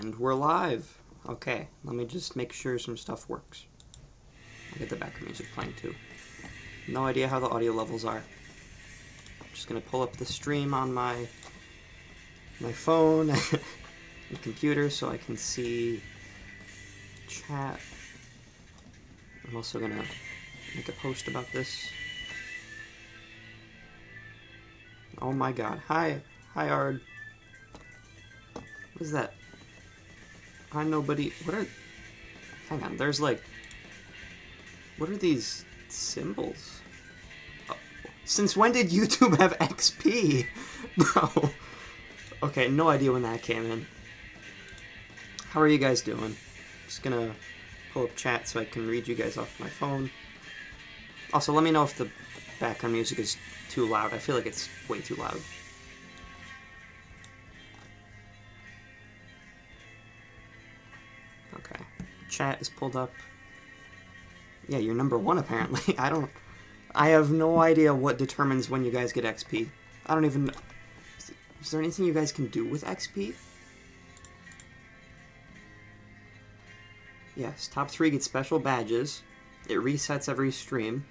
And we're live. Okay, let me just make sure some stuff works. I'll get the background music playing too. No idea how the audio levels are. Just gonna pull up the stream on my phone and computer so I can see chat. I'm also gonna make a post about this. Oh my god. Hi, Ard. What is that? Hi, nobody. What are... Hang on, there's like... What are these symbols? Oh. Since when did YouTube have XP? Bro. Okay, no idea when that came in. How are you guys doing? Just gonna pull up chat so I can read you guys off my phone. Also, let me know if the background music is too loud. I feel like it's way too loud. Okay. Chat is pulled up. Yeah, you're number 1 apparently. I have no idea what determines when you guys get XP. I don't even... Is there anything you guys can do with XP? Yes, top 3 get special badges. It resets every stream.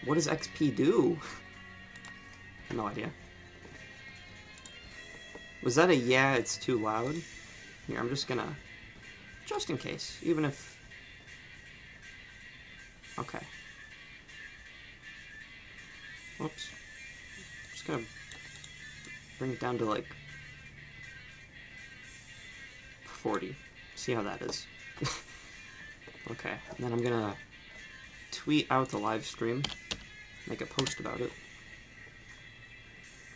What does XP do? No idea. Was that a yeah, it's too loud? Here, I'm just gonna... Just in case, even if... Okay. Whoops. Just gonna bring it down to like 40. See how that is. Okay, and then I'm gonna tweet out the live stream, make a post about it.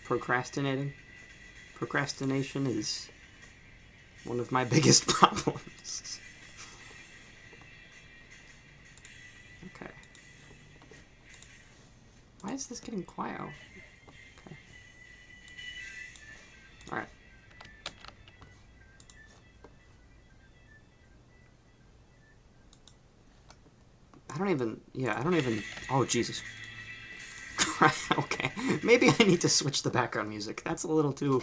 Procrastinating. Procrastination is one of my biggest problems. Okay. Why is this getting quiet? Okay. Alright. I don't even... Oh, Jesus. Okay. Maybe I need to switch the background music. That's a little too...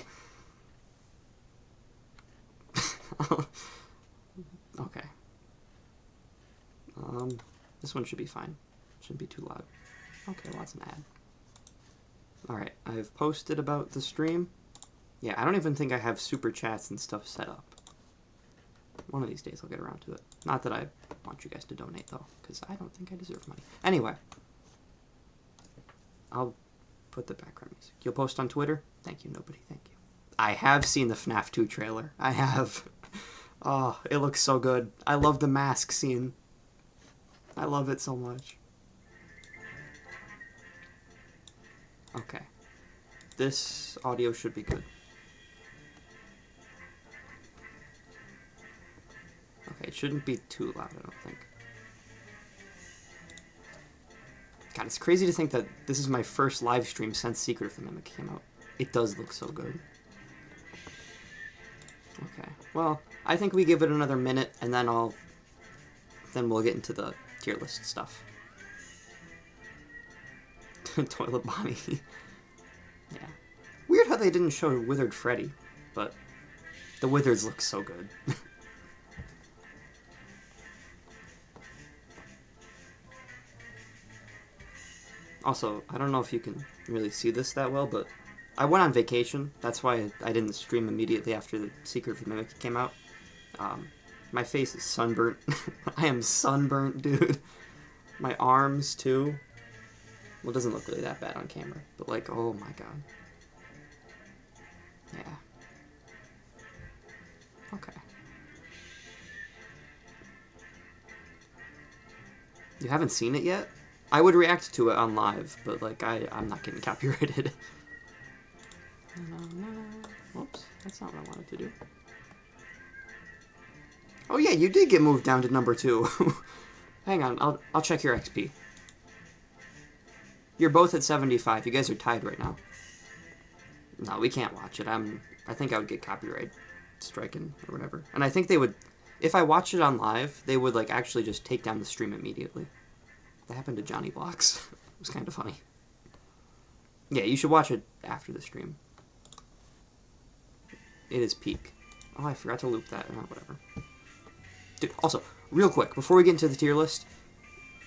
Okay. This one should be fine. Shouldn't be too loud. Okay, well, that's an ad. Alright, I've posted about the stream. Yeah, I don't even think I have super chats and stuff set up. One of these days I'll get around to it. Not that I want you guys to donate, though, because I don't think I deserve money. Anyway. I'll put the background music. You'll post on Twitter? Thank you, nobody. Thank you. I have seen the FNAF 2 trailer. I have. Oh, it looks so good. I love the mask scene. I love it so much. Okay. This audio should be good. Okay, it shouldn't be too loud, I don't think. God, it's crazy to think that this is my first live stream since Secret of the Mimic came out. It does look so good. Okay, well, I think we give it another minute, and then we'll get into the tier list stuff. Toilet Bonnie. Yeah. Weird how they didn't show Withered Freddy, but the Withers look so good. Also, I don't know if you can really see this that well, but I went on vacation. That's why I didn't stream immediately after the Secret of the Mimic came out. My face is sunburnt. I am sunburnt, dude. My arms, too. Well, it doesn't look really that bad on camera, but like, oh my god. Yeah. Okay. You haven't seen it yet? I would react to it on live, but like, I'm not getting copyrighted. Whoops, that's not what I wanted to do. Oh yeah, you did get moved down to number 2. Hang on, I'll check your XP. You're both at 75. You guys are tied right now. No, we can't watch it. I think I would get copyright stricken or whatever. And I think they would, if I watched it on live, they would like actually just take down the stream immediately. That happened to Johnny Blocks. It was kind of funny. Yeah, you should watch it after the stream. It is peak. Oh, I forgot to loop that. Oh, whatever. Dude, also, real quick, before we get into the tier list,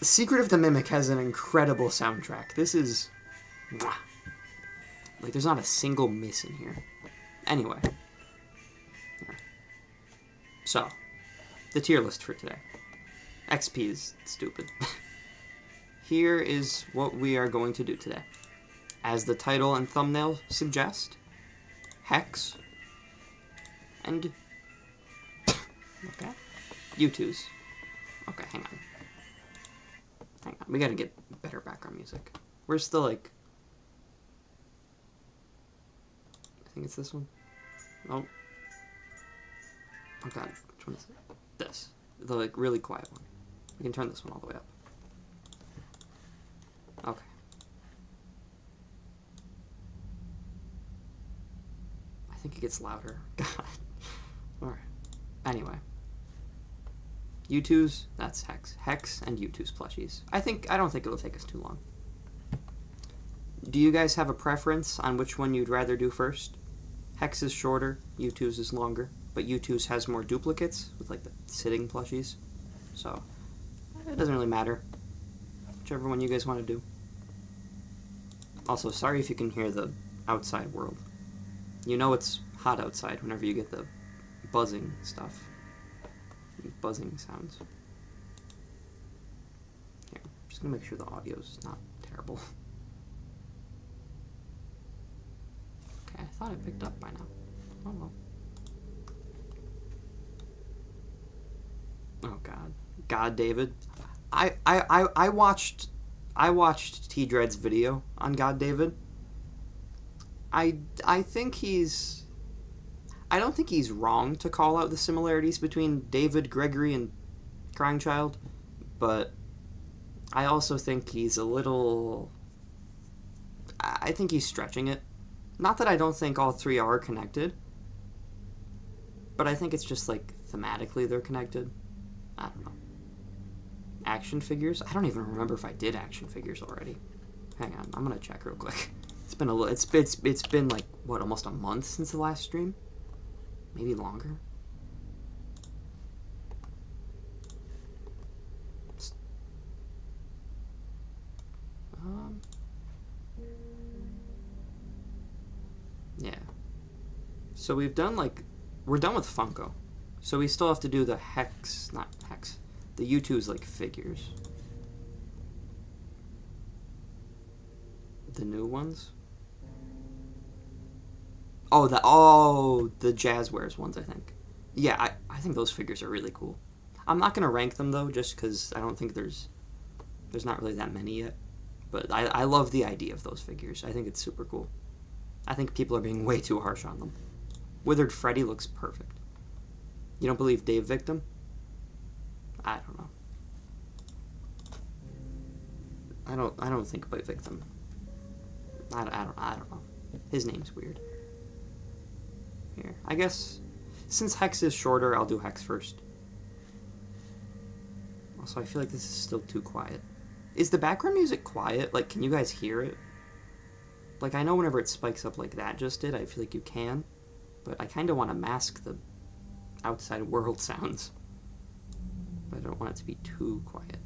Secret of the Mimic has an incredible soundtrack. This is... Mwah. Like, there's not a single miss in here. Anyway. Here. So, the tier list for today. XP is stupid. Here is what we are going to do today. As the title and thumbnail suggest, HEX and... okay. YOUTOOZ. Okay, hang on. Hang on, we gotta get better background music. Where's the, like... I think it's this one. Oh. Oh god, which one is it? This. The, like, really quiet one. We can turn this one all the way up. Okay. I think it gets louder. God. Alright. Anyway. YOUTOOZ, that's HEX. HEX and YOUTOOZ plushies. I don't think it'll take us too long. Do you guys have a preference on which one you'd rather do first? HEX is shorter, YOUTOOZ is longer, but YOUTOOZ has more duplicates with like the sitting plushies. So, it doesn't really matter. Whichever one you guys want to do. Also, sorry if you can hear the outside world. You know it's hot outside whenever you get the buzzing stuff. Buzzing sounds. Here, I'm just gonna make sure the audio's not terrible. Okay, I thought I picked up by now. Oh well. Oh god. God, David. I watched T-Dread's video on God David. I think he's... I don't think he's wrong to call out the similarities between David, Gregory, and Crying Child, but I also think he's a little... I think he's stretching it. Not that I don't think all three are connected, but I think it's just like thematically they're connected. I don't know. Action figures? I don't even remember if I did action figures already. Hang on, I'm gonna check real quick. It's been a little... It's been like what, almost a month since the last stream? Maybe longer. Yeah. So we've done like... We're done with Funko. So we still have to do the HEX... Not HEX. The YOUTOOZ like figures. The new ones? Oh, the Jazzwares ones, I think. Yeah, I think those figures are really cool. I'm not gonna rank them though, just because I don't think there's not really that many yet. But I love the idea of those figures. I think it's super cool. I think people are being way too harsh on them. Withered Freddy looks perfect. You don't believe Dave Victim? I don't know. I don't think about Victim. I don't know. His name's weird. Here, I guess, since HEX is shorter, I'll do HEX first. Also, I feel like this is still too quiet. Is the background music quiet? Like, can you guys hear it? Like, I know whenever it spikes up like that just did, I feel like you can. But I kind of want to mask the outside world sounds. But I don't want it to be too quiet.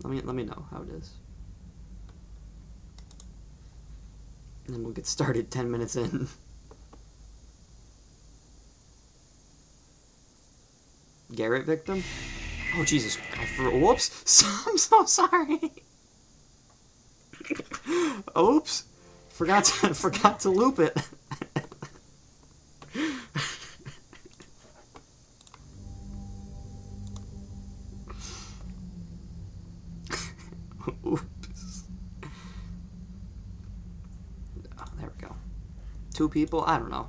Let me know how it is. And then we'll get started 10 minutes in. Garrett Victim? Oh, Jesus. Whoops. I'm so sorry. Oops. Forgot to loop it. Oops. Oh, there we go. 2 people? I don't know.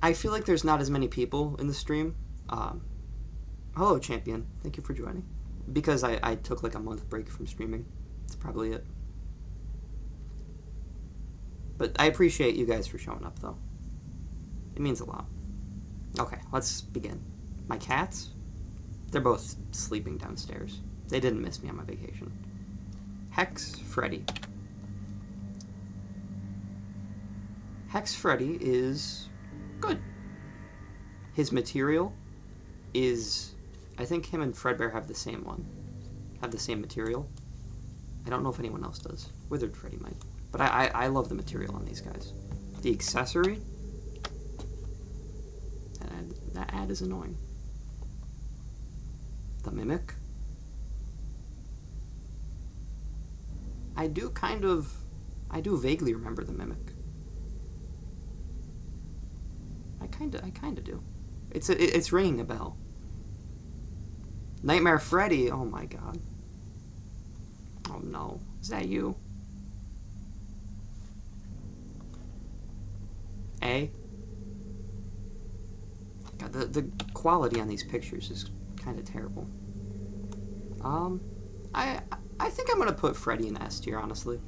I feel like there's not as many people in the stream. Hello, Champion. Thank you for joining. Because I took like a month break from streaming. That's probably it. But I appreciate you guys for showing up, though. It means a lot. Okay, let's begin. My cats? They're both sleeping downstairs. They didn't miss me on my vacation. HEX, Freddy. Hex Freddy is good. His material is, I think him and Fredbear have the same one. Have the same material. I don't know if anyone else does. Withered Freddy might. But I love the material on these guys. The accessory, that ad is annoying. The Mimic. I do vaguely remember the Mimic. I kinda do. It's ringing a bell. Nightmare Freddy, oh my god. Oh no, is that you? A? God, the quality on these pictures is kind of terrible. I think I'm gonna put Freddy in S tier, honestly.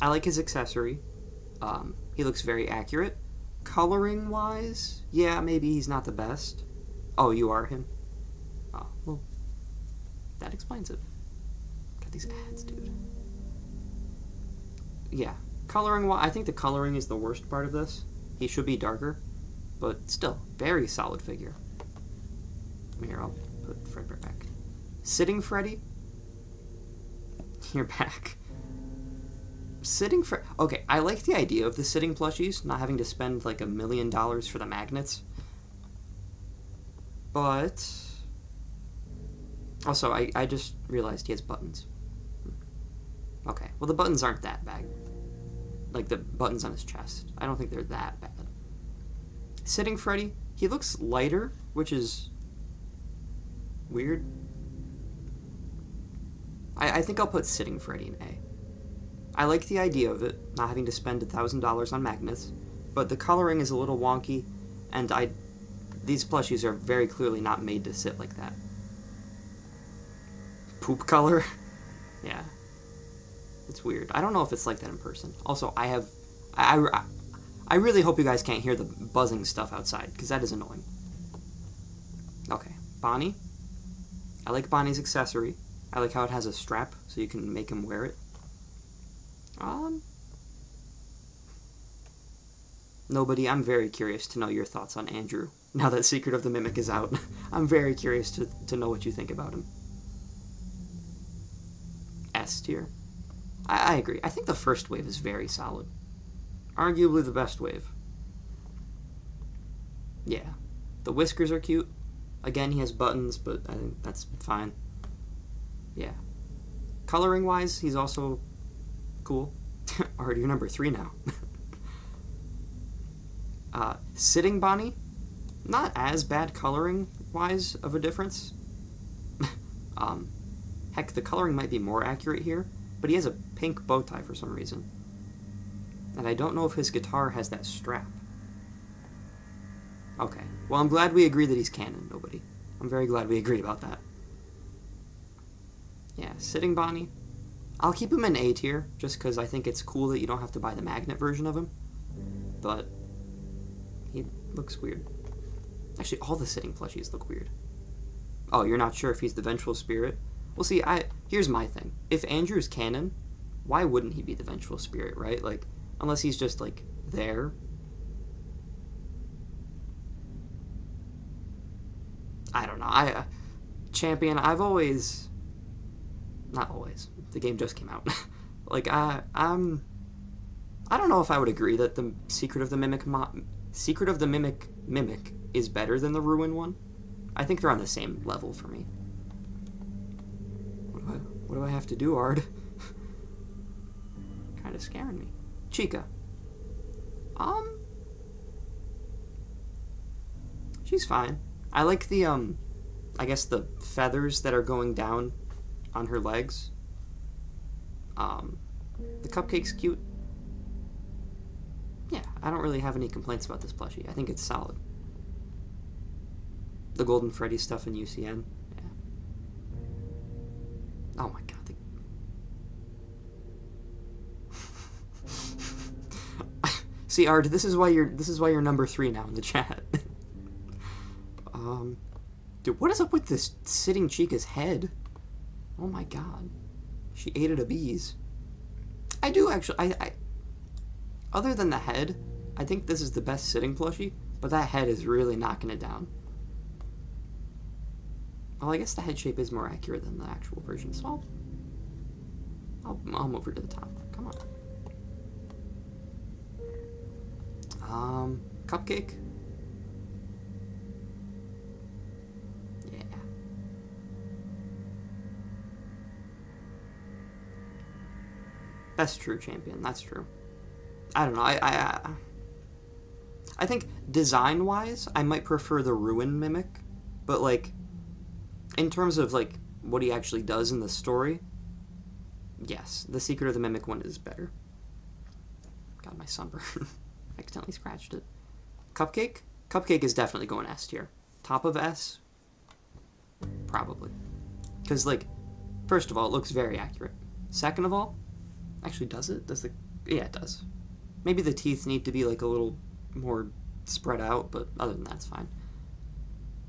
I like his accessory. He looks very accurate. Coloring wise, yeah, maybe he's not the best. Oh, you are him? Oh, well, that explains it. Got these ads, dude. Yeah, coloring wise, I think the coloring is the worst part of this. He should be darker, but still, very solid figure. Here, I'll put Fredbear back. Sitting Freddy? You're back. Sitting Freddy. Okay, I like the idea of the sitting plushies, not having to spend like $1 million for the magnets. But also, I just realized he has buttons. Okay, well the buttons aren't that bad. Like the buttons on his chest. I don't think they're that bad. Sitting Freddy, he looks lighter, which is weird. I think I'll put Sitting Freddy in A. I like the idea of it, not having to spend $1,000 on magnets, but the coloring is a little wonky, and these plushies are very clearly not made to sit like that. Poop color? Yeah. It's weird. I don't know if it's like that in person. Also, I really hope you guys can't hear the buzzing stuff outside, because that is annoying. Okay, Bonnie. I like Bonnie's accessory. I like how it has a strap, so you can make him wear it. Nobody, I'm very curious to know your thoughts on Andrew, now that Secret of the Mimic is out. I'm very curious to know what you think about him. S tier. I agree. I think the first wave is very solid. Arguably the best wave. Yeah. The whiskers are cute. Again, he has buttons, but I think that's fine. Yeah. Coloring-wise, he's also cool. Already number 3 now. Sitting Bonnie, not as bad coloring-wise of a difference. Heck, the coloring might be more accurate here, but he has a pink bow tie for some reason. And I don't know if his guitar has that strap. Okay. Well, I'm glad we agree that he's canon, nobody. I'm very glad we agree about that. Yeah, Sitting Bonnie. I'll keep him in A tier, just because I think it's cool that you don't have to buy the magnet version of him. But he looks weird. Actually, all the sitting plushies look weird. Oh, you're not sure if he's the Vengeful Spirit? Well, see, here's my thing. If Andrew's canon, why wouldn't he be the Vengeful Spirit, right? Like, unless he's just, like, there. I don't know. Champion, I've always... Not always. The game just came out. Like, I don't know if I would agree that the Secret of the Mimic Mimic is better than the Ruin one. I think they're on the same level for me. What do I have to do, Ard? Kind of scaring me. Chica. She's fine. I like the, I guess the feathers that are going down on her legs. The cupcake's cute. Yeah, I don't really have any complaints about this plushie. I think it's solid. The Golden Freddy stuff in UCN. Yeah. Oh my god. See, Ard, this is why you're number 3 now in the chat. Dude, what is up with this Sitting Chica's head? Oh my god. She ate at a bees. I do actually, Other than the head, I think this is the best sitting plushie, but that head is really knocking it down. Well, I guess the head shape is more accurate than the actual version, so I'll move her to the top. Come on. Cupcake? Yeah. Best true champion, that's true. I don't know, I think design-wise, I might prefer the Ruin Mimic, but, like, in terms of, like, what he actually does in the story, yes, the Secret of the Mimic one is better. God, my sunburn. Accidentally scratched it. Cupcake? Cupcake is definitely going S tier. Top of S? Probably. Because, like, first of all, it looks very accurate. Second of all, actually, does it? Yeah, it does. Maybe the teeth need to be, like, a little more spread out, but other than that, it's fine.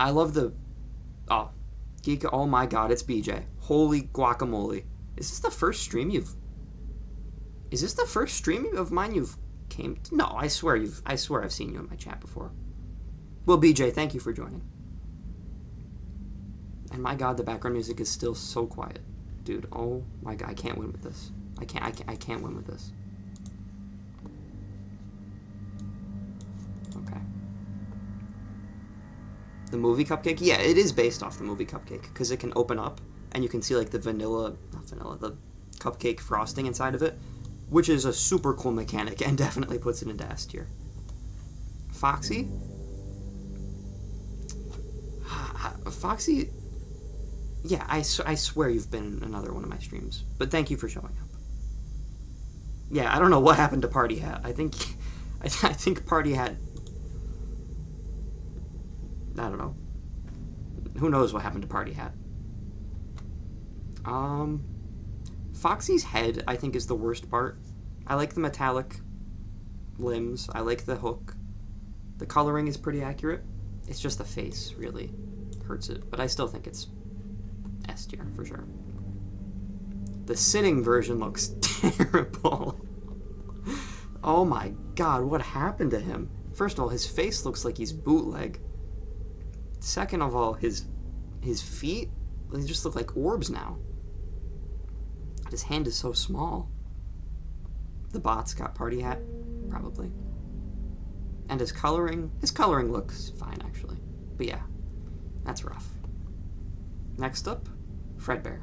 I love the... Oh. Geek... Oh my god, it's BJ. Holy guacamole. Is this the first stream you've... Is this the first stream of mine you've came to? No, I swear I've seen you in my chat before. Well, BJ, thank you for joining. And my god, the background music is still so quiet. Dude, oh my god, I can't win with this. I can't win with this. Okay. The movie Cupcake? Yeah, it is based off the movie Cupcake, because it can open up, and you can see, like, the the cupcake frosting inside of it, which is a super cool mechanic, and definitely puts it into S tier. Foxy? Foxy... Yeah, I swear you've been in another one of my streams, but thank you for showing up. Yeah, I don't know what happened to Party Hat. I think Party Hat... I don't know. Who knows what happened to Party Hat. Foxy's head, I think, is the worst part. I like the metallic limbs. I like the hook. The coloring is pretty accurate. It's just the face really hurts it, but I still think it's S tier for sure. The sitting version looks terrible. Oh my god, what happened to him? First of all, his face looks like he's bootleg. Second of all, his feet, they just look like orbs now. His hand is so small. The bot's got Party Hat, probably. And his coloring looks fine, actually. But yeah, that's rough. Next up, Fredbear.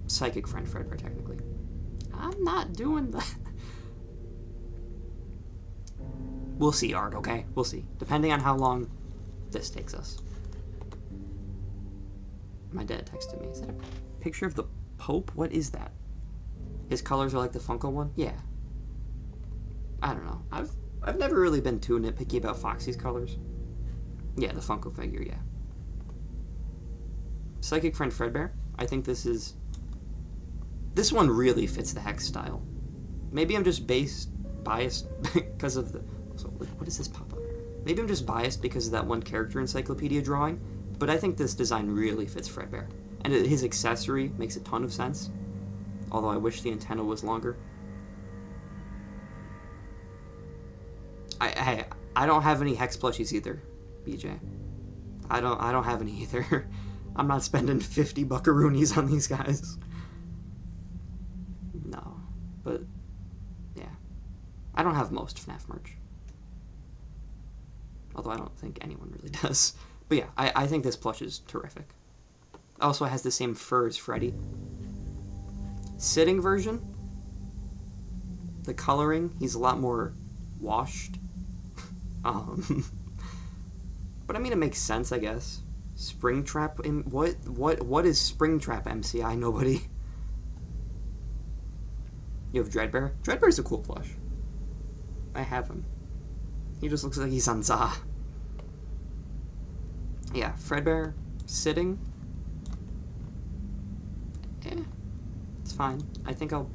Psychic friend Fredbear, technically. I'm not doing that. We'll see, Art, okay? We'll see. Depending on how long this takes us. My dad texted me. Is that a picture of the Pope? What is that? His colors are like the Funko one? Yeah. I don't know. I've never really been too nitpicky about Foxy's colors. Yeah, the Funko figure, yeah. Psychic friend Fredbear. I think this one really fits the Hex style. Maybe I'm just biased because of the... So, what does this pop up? Maybe I'm just biased because of that one character encyclopedia drawing, but I think this design really fits Fredbear. And his accessory makes a ton of sense. Although I wish the antenna was longer. I don't have any Hex plushies either, BJ. I don't have any either. I'm not spending 50 buckaroonies on these guys. No. But, yeah. I don't have most FNAF merch. Although I don't think anyone really does. But yeah, I think this plush is terrific. Also has the same fur as Freddy. Sitting version. The coloring, he's a lot more washed. But I mean, it makes sense, I guess. Springtrap, what is Springtrap MCI? Nobody. You have Dreadbear? Dreadbear's a cool plush. I have him. He just looks like he's on Za. Yeah, Fredbear, sitting. It's fine. I think I'll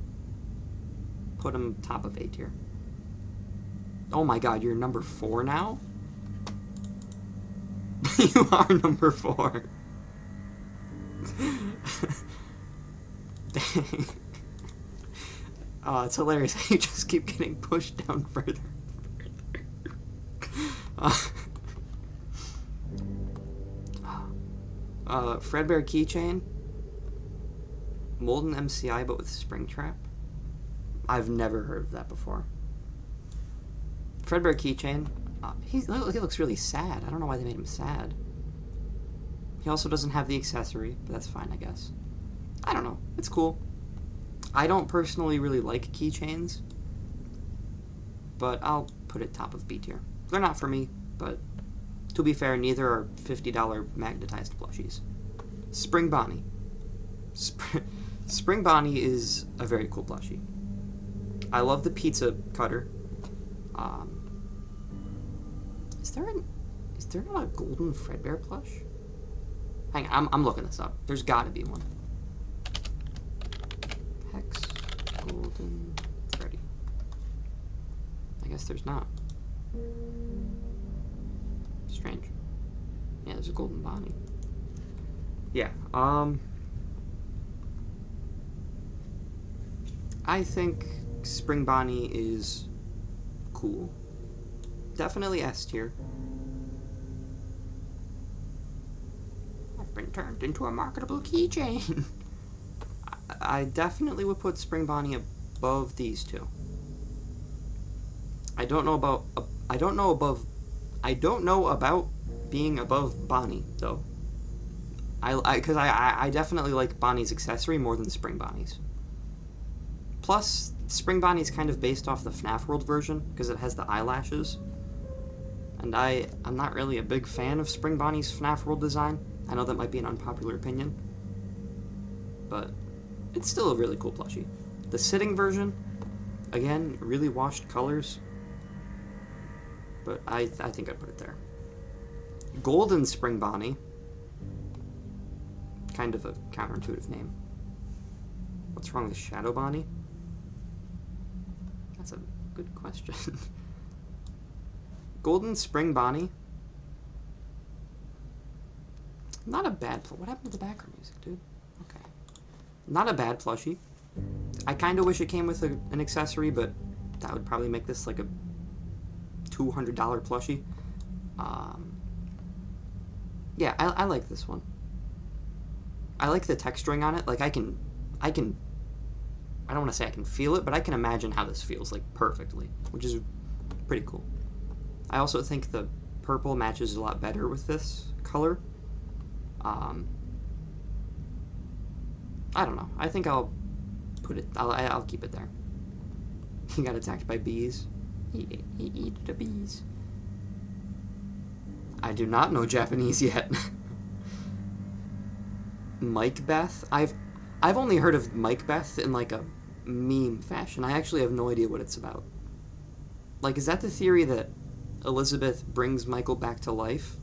put him top of A tier. Oh my god, you're number 4 now? You are number 4. Dang. It's hilarious how you just keep getting pushed down further. Fredbear keychain. Molten MCI, but with Springtrap. I've never heard of that before. Fredbear keychain. He looks really sad. I don't know why they made him sad. He also doesn't have the accessory, but that's fine, I guess. I don't know. It's cool. I don't personally really like keychains, but I'll put it top of B tier. They're not for me, but to be fair, neither are $50 magnetized plushies. Spring Bonnie. Spring Bonnie is a very cool plushie. I love the pizza cutter. Is there not a golden Fredbear plush? Hang on, I'm looking this up. There's got to be one. Hex golden Freddy. I guess there's not. Strange. Yeah, there's a golden Bonnie. Yeah. I think Spring Bonnie is cool. Definitely S tier. I've been turned into a marketable keychain. I definitely would put Spring Bonnie above these two. I don't know about being above Bonnie though. Because I definitely like Bonnie's accessory more than Spring Bonnie's. Plus, Spring Bonnie's kind of based off the FNAF World version because it has the eyelashes. And I'm not really a big fan of Spring Bonnie's FNAF World design. I know that might be an unpopular opinion, but it's still a really cool plushie. The sitting version, again, really washed colors, but I think I'd put it there. Golden Spring Bonnie, kind of a counterintuitive name. What's wrong with Shadow Bonnie? That's a good question. Golden Spring Bonnie. Not a bad what happened to the background music, dude? Okay. Not a bad plushie. I kind of wish it came with an accessory, but that would probably make this like a $200 plushie. Yeah, I like this one. I like the texturing on it. Like I don't want to say I can feel it, but I can imagine how this feels like perfectly, which is pretty cool. I also think the purple matches a lot better with this color. I don't know. I think I'll put it. I'll keep it there. He got attacked by bees. He ate the bees. I do not know Japanese yet. Mike Beth. I've only heard of Mike Beth in like a meme fashion. I actually have no idea what it's about. Like, is that the theory that Elizabeth brings Michael back to life?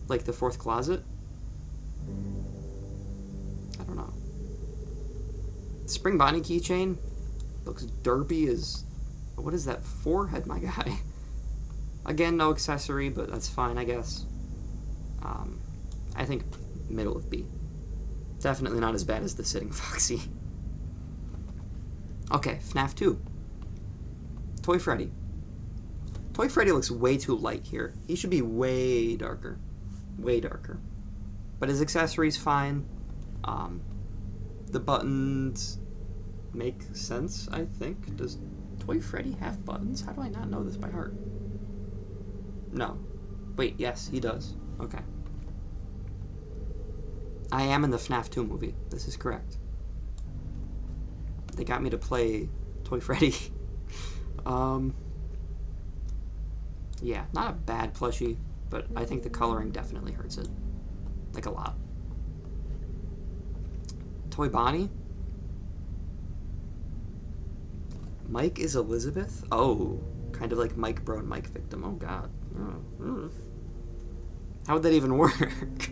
Like the fourth closet? I don't know. Spring Bonnie keychain looks derpy as... What is that forehead, my guy? Again, no accessory, but that's fine, I guess. I think middle of B. Definitely not as bad as the Sitting Foxy. Okay, FNAF 2. Toy Freddy. Toy Freddy looks way too light here. He should be way darker. Way darker. But his accessory's fine. The buttons make sense, I think. Does Toy Freddy have buttons? How do I not know this by heart? No. Wait, yes, he does. Okay. I am in the FNAF 2 movie. This is correct. They got me to play Toy Freddy. Yeah, not a bad plushie, but I think the coloring definitely hurts it. Like, a lot. Toy Bonnie? Mike is Elizabeth? Oh, kind of like Mike Bro and Mike Victim. Oh, God. Oh. How would that even work?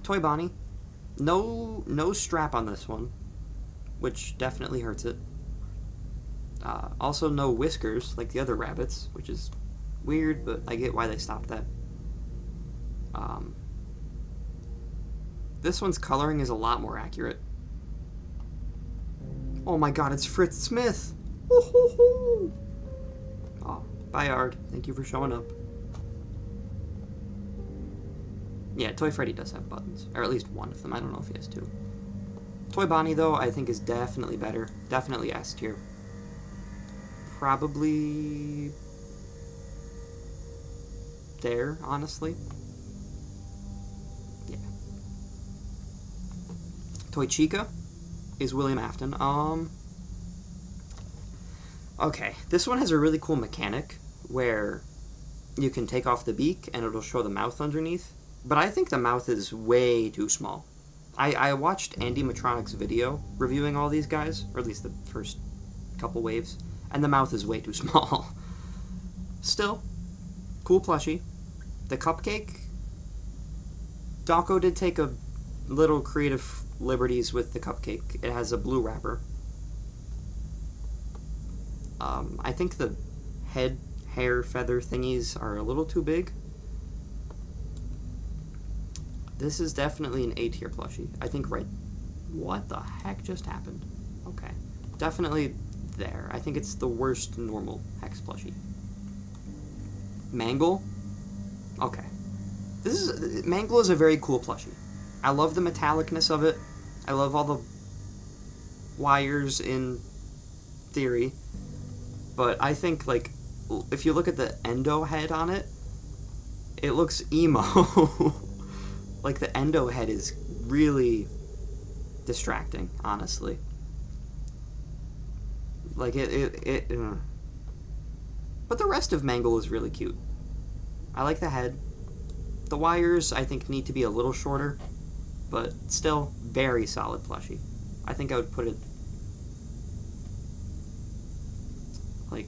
Toy Bonnie. No strap on this one, which definitely hurts it. Also no whiskers like the other rabbits, which is weird, but I get why they stopped that. This one's coloring is a lot more accurate. Oh my god, it's Fritz Smith! Woo-hoo-hoo! Oh, bye Ard. Thank you for showing up. Yeah, Toy Freddy does have buttons. Or at least one of them. I don't know if he has two. Toy Bonnie, though, I think is definitely better. Definitely S tier. Probably... there, honestly. Yeah. Toy Chica is William Afton. Okay, this one has a really cool mechanic where you can take off the beak and it'll show the mouth underneath. But I think the mouth is way too small. I watched Andy Matronic's video reviewing all these guys, or at least the first couple waves, and the mouth is way too small. Still, cool plushie. The cupcake, Dawko did take a little creative liberties with the cupcake. It has a blue wrapper. I think the head hair feather thingies are a little too big. This is definitely an A tier plushie. I think right... what the heck just happened? Okay. Definitely there. I think it's the worst normal Hex plushie. Mangle? Okay. Mangle is a very cool plushie. I love the metallicness of it. I love all the wires in theory. But I think, like, if you look at the endo head on it, it looks emo. Like, the endo head is really distracting, honestly. Like, But the rest of Mangle is really cute. I like the head. The wires, I think, need to be a little shorter, but still, very solid plushie. I think I would put it, like,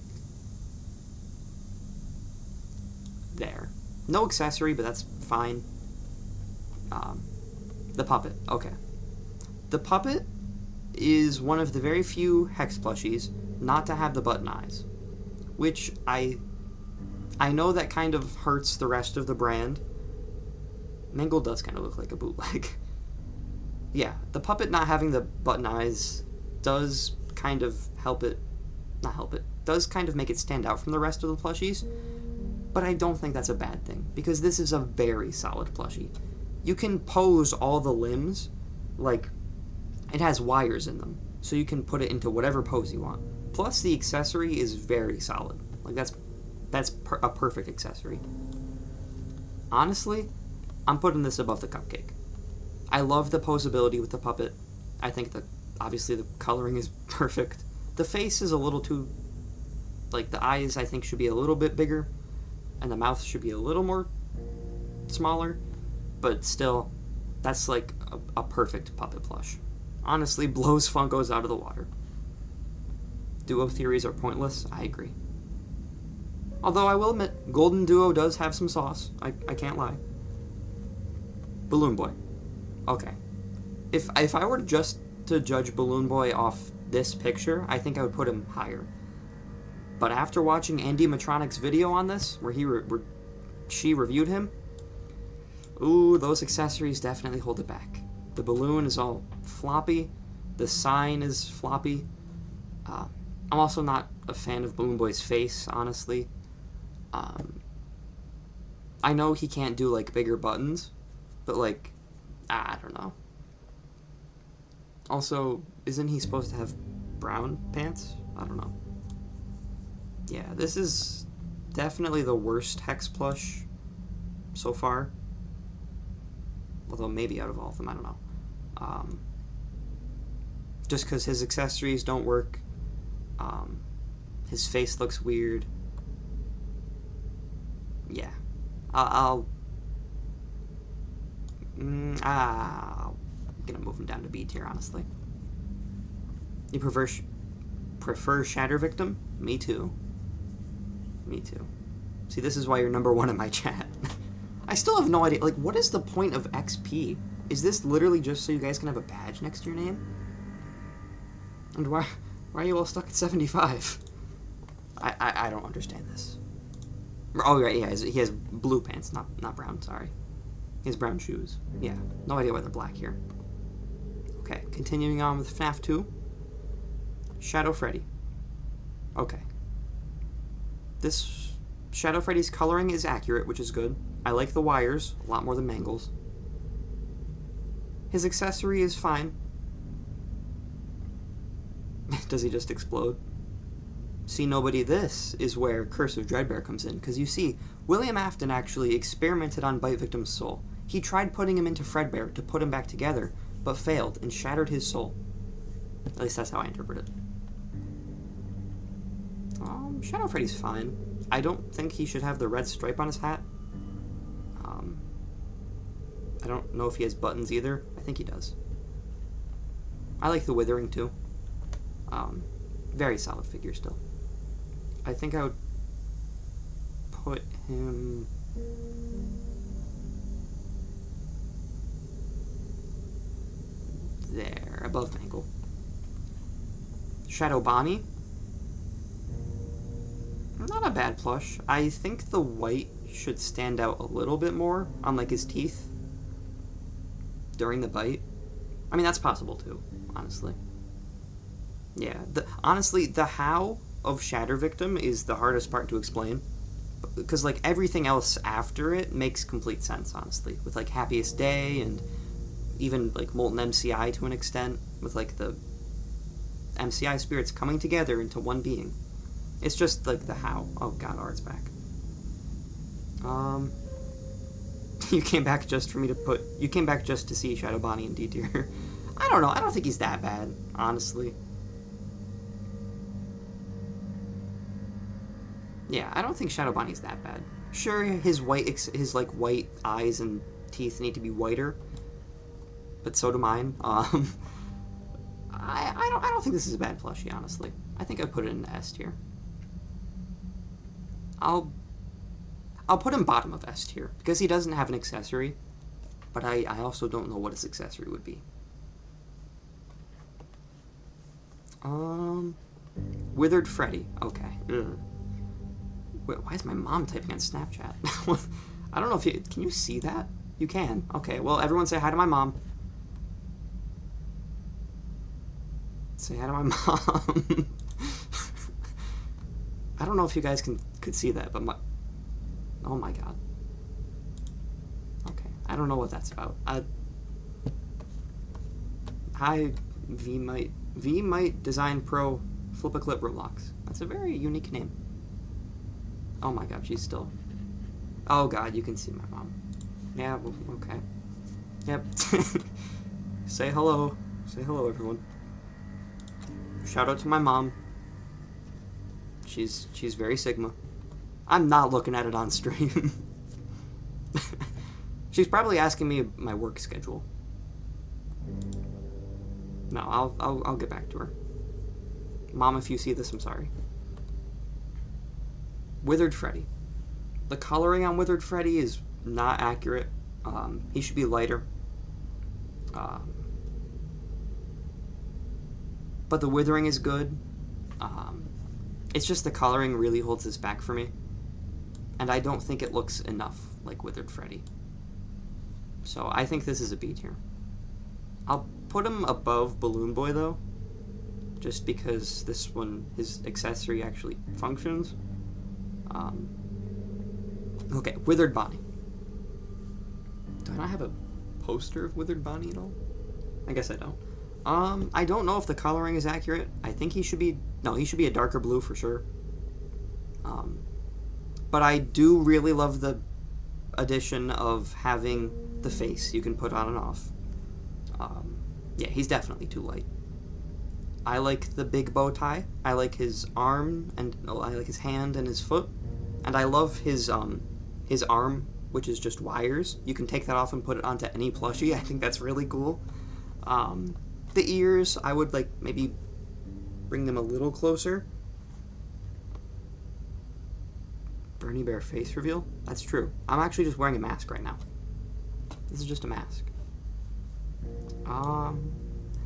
there. No accessory, but that's fine. The puppet, okay. The puppet is one of the very few Hex plushies not to have the button eyes, which I know that kind of hurts the rest of the brand. Mangle does kind of look like a bootleg. Yeah, the puppet not having the button eyes does kind of help it, not help it, does kind of make it stand out from the rest of the plushies, but I don't think that's a bad thing, because this is a very solid plushie. You can pose all the limbs, like, it has wires in them, so you can put it into whatever pose you want. Plus, the accessory is very solid. Like, that's a perfect accessory. Honestly, I'm putting this above the cupcake. I love the posability with the puppet. I think that, obviously, the coloring is perfect. The face is a little too, like, the eyes, I think, should be a little bit bigger, and the mouth should be a little more smaller, but still, that's, like, a perfect puppet plush. Honestly, blows Funkos out of the water. Duo theories are pointless, I agree. Although I will admit, Golden Duo does have some sauce. I can't lie. Balloon Boy. Okay. If I were just to judge Balloon Boy off this picture, I think I would put him higher. But after watching Andy Matronic's video on this, where she reviewed him, ooh, those accessories definitely hold it back. The balloon is all floppy. The sign is floppy. I'm also not a fan of Balloon Boy's face, honestly. I know he can't do, like, bigger buttons, but, like, I don't know. Also, isn't he supposed to have brown pants? I don't know. Yeah, this is definitely the worst Hex plush so far. Although maybe out of all of them, I don't know. Just because his accessories don't work. His face looks weird. Yeah. I'm gonna move him down to B tier, honestly. You prefer Shatter Victim? Me too. Me too. See, this is why you're number 1 in my chat. I still have no idea. Like, what is the point of XP? Is this literally just so you guys can have a badge next to your name? And why are you all stuck at 75? I don't understand this. Oh, right, yeah, he has blue pants, not brown, sorry. He has brown shoes. Yeah, no idea why they're black here. Okay, continuing on with FNAF 2. Shadow Freddy. Okay. This Shadow Freddy's coloring is accurate, which is good. I like the wires a lot more than Mangle's. His accessory is fine. Does he just explode? See Nobody, this is where Curse of Dreadbear comes in, because you see, William Afton actually experimented on Bite Victim's soul. He tried putting him into Fredbear to put him back together, but failed and shattered his soul. At least that's how I interpret it. Shadow Freddy's fine. I don't think he should have the red stripe on his hat. I don't know if he has buttons either. I think he does. I like the Withering too. Very solid figure still. I think I would put him... there, above Mangle. Shadow Bonnie. Not a bad plush. I think the white should stand out a little bit more on like his teeth during the bite. I mean, that's possible too, honestly. Yeah, honestly, the how of Shatter Victim is the hardest part to explain. Because, like, everything else after it makes complete sense, honestly. With, like, Happiest Day and even, like, Molten MCI to an extent. With, like, the MCI spirits coming together into one being. It's just, like, the how. Oh, God, Art's back. You came back just for me to put... You came back just to see Shadow Bonnie in D tier. I don't know. I don't think he's that bad, honestly. Yeah, I don't think Shadow Bonnie's that bad. Sure, his white eyes and teeth need to be whiter, but so do mine. I don't think this is a bad plushie, honestly. I think I'd put it in the S tier. I'll put him bottom of S tier because he doesn't have an accessory, but I also don't know what his accessory would be. Withered Freddy. Okay. Ugh. Wait, why is my mom typing on Snapchat? I don't know if you... Can you see that? You can. Okay, well, everyone say hi to my mom. Say hi to my mom. I don't know if you guys could see that, but my... Oh my god. Okay, I don't know what that's about. Hi, V-Might Design Pro Flip a Clip Roblox. That's a very unique name. Oh my god, she's still... Oh god, you can see my mom. Yeah, well, okay. Yep. Say hello. Say hello, everyone. Shout out to my mom. She's very Sigma. I'm not looking at it on stream. She's probably asking me my work schedule. No, I'll get back to her. Mom, if you see this, I'm sorry. Withered Freddy. The coloring on Withered Freddy is not accurate. He should be lighter. But the withering is good. It's just the coloring really holds this back for me. And I don't think it looks enough like Withered Freddy. So I think this is a B tier. I'll put him above Balloon Boy though. Just because this one, his accessory actually functions. Okay, Withered Bonnie. Do I not have a poster of Withered Bonnie at all? I guess I don't. I don't know if the coloring is accurate. I think he should be... No, he should be a darker blue for sure. But I do really love the addition of having the face you can put on and off. Yeah, he's definitely too light. I like the big bow tie. I like his arm, and I like his hand and his foot. And I love his arm, which is just wires. You can take that off and put it onto any plushie. I think that's really cool. The ears, I would like maybe bring them a little closer. Bernie Bear face reveal? That's true. I'm actually just wearing a mask right now. This is just a mask.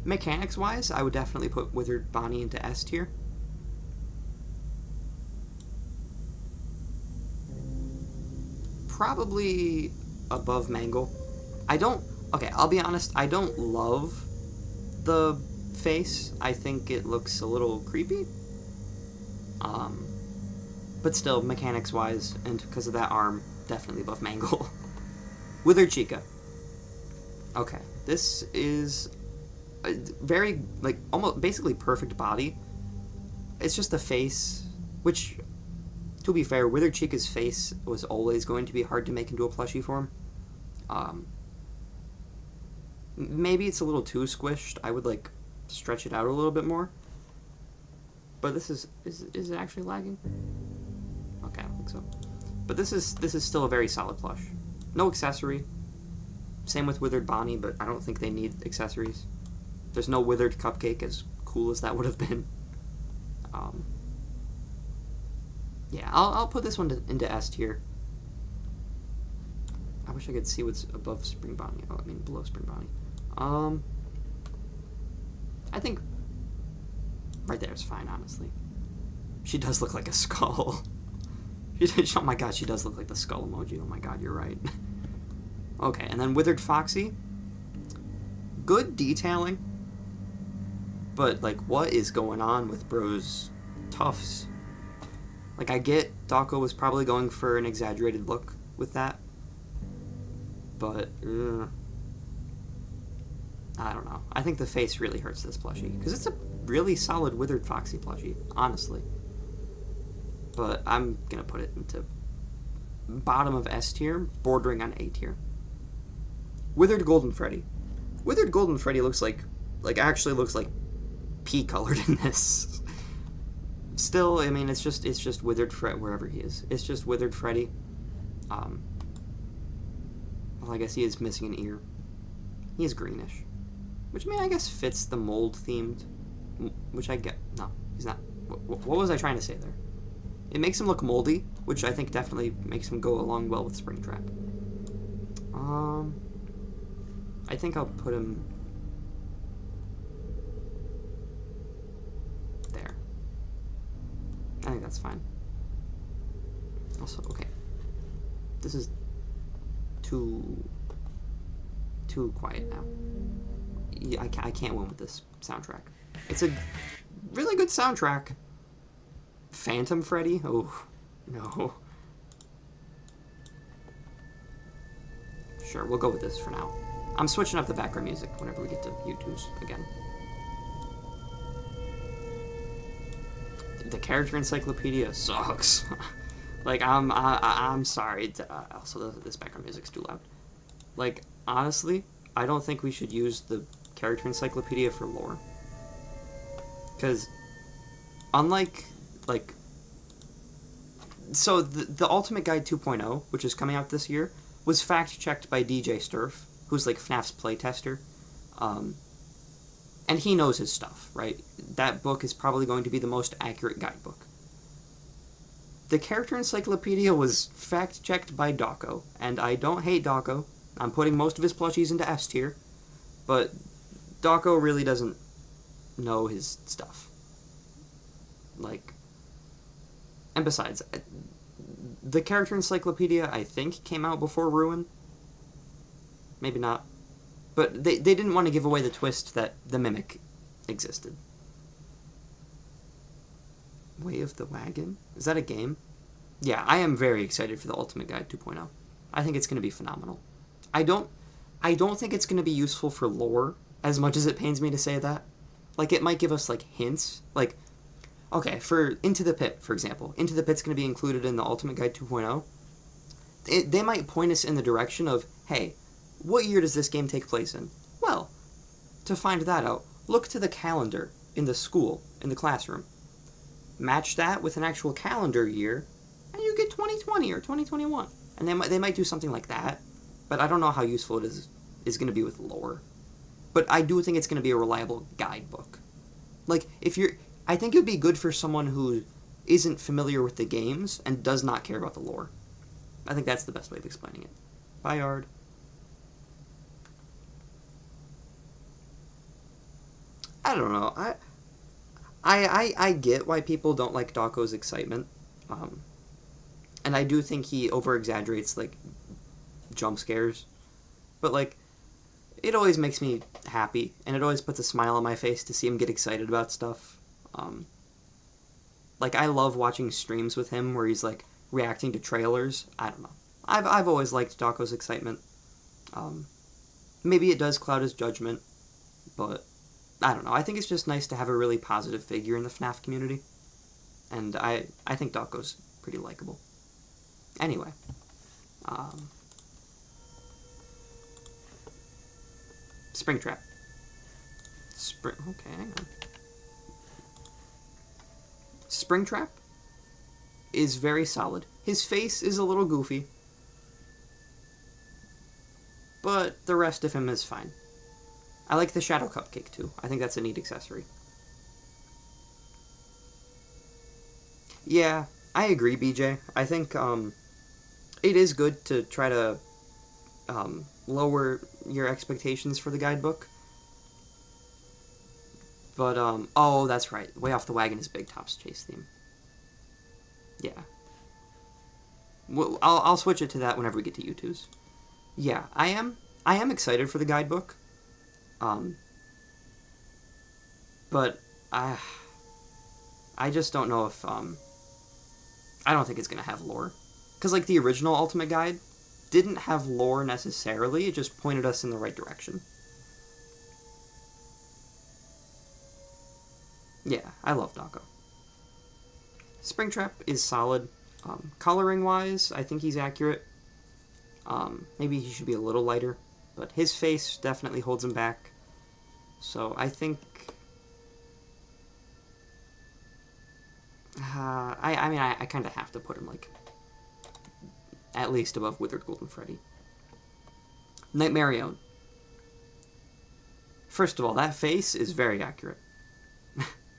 Mechanics-wise, I would definitely put Withered Bonnie into S tier. Probably above Mangle. I don't... Okay, I'll be honest, I don't love the face. I think it looks a little creepy. But still, mechanics-wise, and because of that arm, definitely above Mangle. Withered Chica. Okay, this is a very, like, almost basically perfect body. It's just the face, which, to be fair, Withered Chica's face was always going to be hard to make into a plushie form. Maybe it's a little too squished. I would, like, stretch it out a little bit more. But this is it actually lagging? Okay, I don't think so. But this is still a very solid plush. No accessory. Same with Withered Bonnie, but I don't think they need accessories. There's no Withered Cupcake, as cool as that would have been. Yeah, I'll put this one into S tier. I wish I could see what's above Spring Bonnie. Oh, I mean below Spring Bonnie. I think right there is fine, honestly. She does look like a skull. Oh my god, she does look like the skull emoji. Oh my god, you're right. Okay, and then Withered Foxy. Good detailing. But, like, what is going on with bro's tufts? Like, I get Dawko was probably going for an exaggerated look with that. But, I don't know. I think the face really hurts this plushie. Because it's a really solid Withered Foxy plushie, honestly. But I'm going to put it into bottom of S tier, bordering on A tier. Withered Golden Freddy. Withered Golden Freddy looks like actually looks like pea colored in this. Still, I mean, it's just Withered Freddy wherever he is. It's just Withered Freddy. Well, I guess he is missing an ear. He is greenish, which I guess fits the mold themed. Which I get. No, he's not. What was I trying to say there? It makes him look moldy, which I think definitely makes him go along well with Springtrap. I think I'll put him there. I think that's fine. Also, okay. This is too quiet now. Yeah, I can't win with this soundtrack. It's a really good soundtrack. Phantom Freddy? Oh, no. Sure, we'll go with this for now. I'm switching up the background music whenever we get to YOUTOOZ again. The character encyclopedia sucks. Like, I'm sorry. Also, this background music's too loud. Like, honestly, I don't think we should use the character encyclopedia for lore. Because, unlike, like... So, the Ultimate Guide 2.0, which is coming out this year, was fact-checked by DJ Sturf, who's, like, FNAF's playtester. And he knows his stuff, right? That book is probably going to be the most accurate guidebook. The character encyclopedia was fact-checked by Dawko, and I don't hate Dawko. I'm putting most of his plushies into S tier, but Dawko really doesn't know his stuff. Like, and besides, the character encyclopedia, I think, came out before Ruin. Maybe not. But they didn't want to give away the twist that the Mimic existed. Way of the Wagon? Is that a game? Yeah, I am very excited for the Ultimate Guide 2.0. I think it's going to be phenomenal. I don't think it's going to be useful for lore, as much as it pains me to say that. Like, it might give us, like, hints. Like, okay, for Into the Pit, for example. Into the Pit's going to be included in the Ultimate Guide 2.0. They might point us in the direction of, hey, what year does this game take place in? Well, to find that out, look to the calendar in the school, in the classroom. Match that with an actual calendar year, and you get 2020 or 2021. And they might do something like that, but I don't know how useful it is going to be with lore. But I do think it's going to be a reliable guidebook. Like, I think it would be good for someone who isn't familiar with the games and does not care about the lore. I think that's the best way of explaining it. Bye, Yard. I don't know. I get why people don't like Dawko's excitement. And I do think he over-exaggerates, like, jump scares. but, like, it always makes me happy, and it always puts a smile on my face to see him get excited about stuff. Like, I love watching streams with him where he's, like, reacting to trailers. I don't know. I've always liked Dako's excitement. Maybe it does cloud his judgment, but I don't know. I think it's just nice to have a really positive figure in the FNAF community, and I think Dako's pretty likable. Anyway, Springtrap. Okay, hang on. Springtrap is very solid. His face is a little goofy, but the rest of him is fine. I like the Shadow Cupcake, too. I think that's a neat accessory. Yeah, I agree, BJ. I think, it is good to try to, lower your expectations for the guidebook. But, oh, that's right. Way Off the Wagon is Big Top's chase theme. Yeah. Well, I'll switch it to that whenever we get to YOUTOOZ. Yeah, I am excited for the guidebook. But I just don't know if, I don't think it's gonna have lore. Because, like, the original Ultimate Guide didn't have lore necessarily, it just pointed us in the right direction. Yeah, I love Dako. Springtrap is solid. Coloring-wise, I think he's accurate. Maybe he should be a little lighter, but his face definitely holds him back. So I think... I mean, I kind of have to put him, like, at least above Withered Golden Freddy. Nightmarion. First of all, that face is very accurate.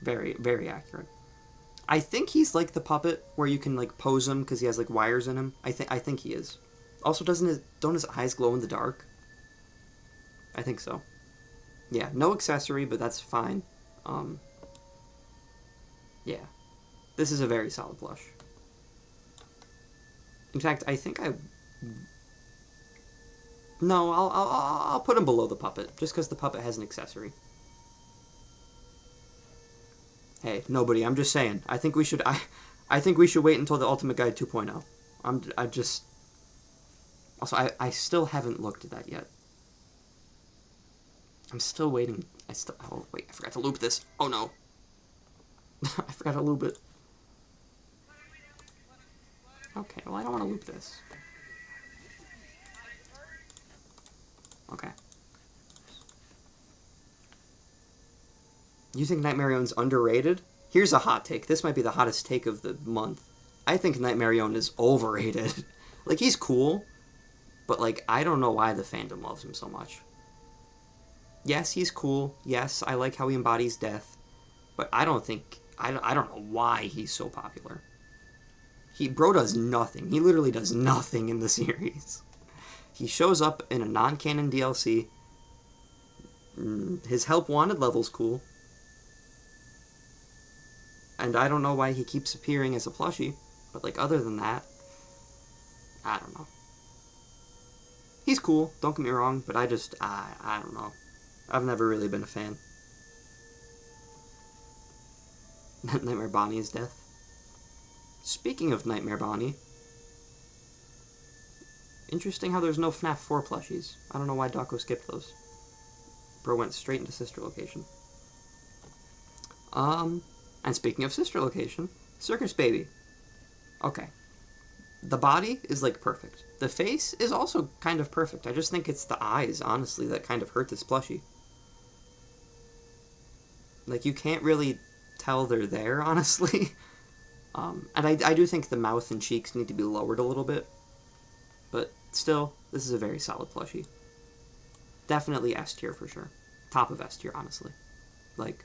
Very, very accurate. I think he's like the puppet where you can, like, pose him because he has, like, wires in him. I think he is. Also, don't his eyes glow in the dark? I think so. Yeah, no accessory, but that's fine. Yeah. This is a very solid plush. In fact, I think No, I'll put him below the puppet, just because the puppet has an accessory. Hey, nobody, I'm just saying. I think we should wait until the Ultimate Guide 2.0. I just... Also, I still haven't looked at that yet. I'm still waiting. Oh, wait, I forgot to loop this. Oh, no. I forgot to loop it. Okay, well, I don't want to loop this. Okay. You think Nightmarion's underrated? Here's a hot take. This might be the hottest take of the month. I think Nightmarion is overrated. Like, he's cool, but, like, I don't know why the fandom loves him so much. Yes, he's cool. Yes, I like how he embodies death. But I don't know why he's so popular. Bro does nothing. He literally does nothing in the series. He shows up in a non-canon DLC. His Help Wanted level's cool. And I don't know why he keeps appearing as a plushie. But, like, other than that, I don't know. He's cool, don't get me wrong, but I don't know. I've never really been a fan. Nightmare Bonnie's death. Speaking of Nightmare Bonnie, interesting how there's no FNAF 4 plushies. I don't know why Dako skipped those. Bro went straight into Sister Location. And speaking of Sister Location, Circus Baby. Okay. The body is, like, perfect. The face is also kind of perfect. I just think it's the eyes, honestly, that kind of hurt this plushie. Like, you can't really tell they're there, honestly. And I do think the mouth and cheeks need to be lowered a little bit. But still, this is a very solid plushie. Definitely S tier for sure. Top of S tier, honestly. Like,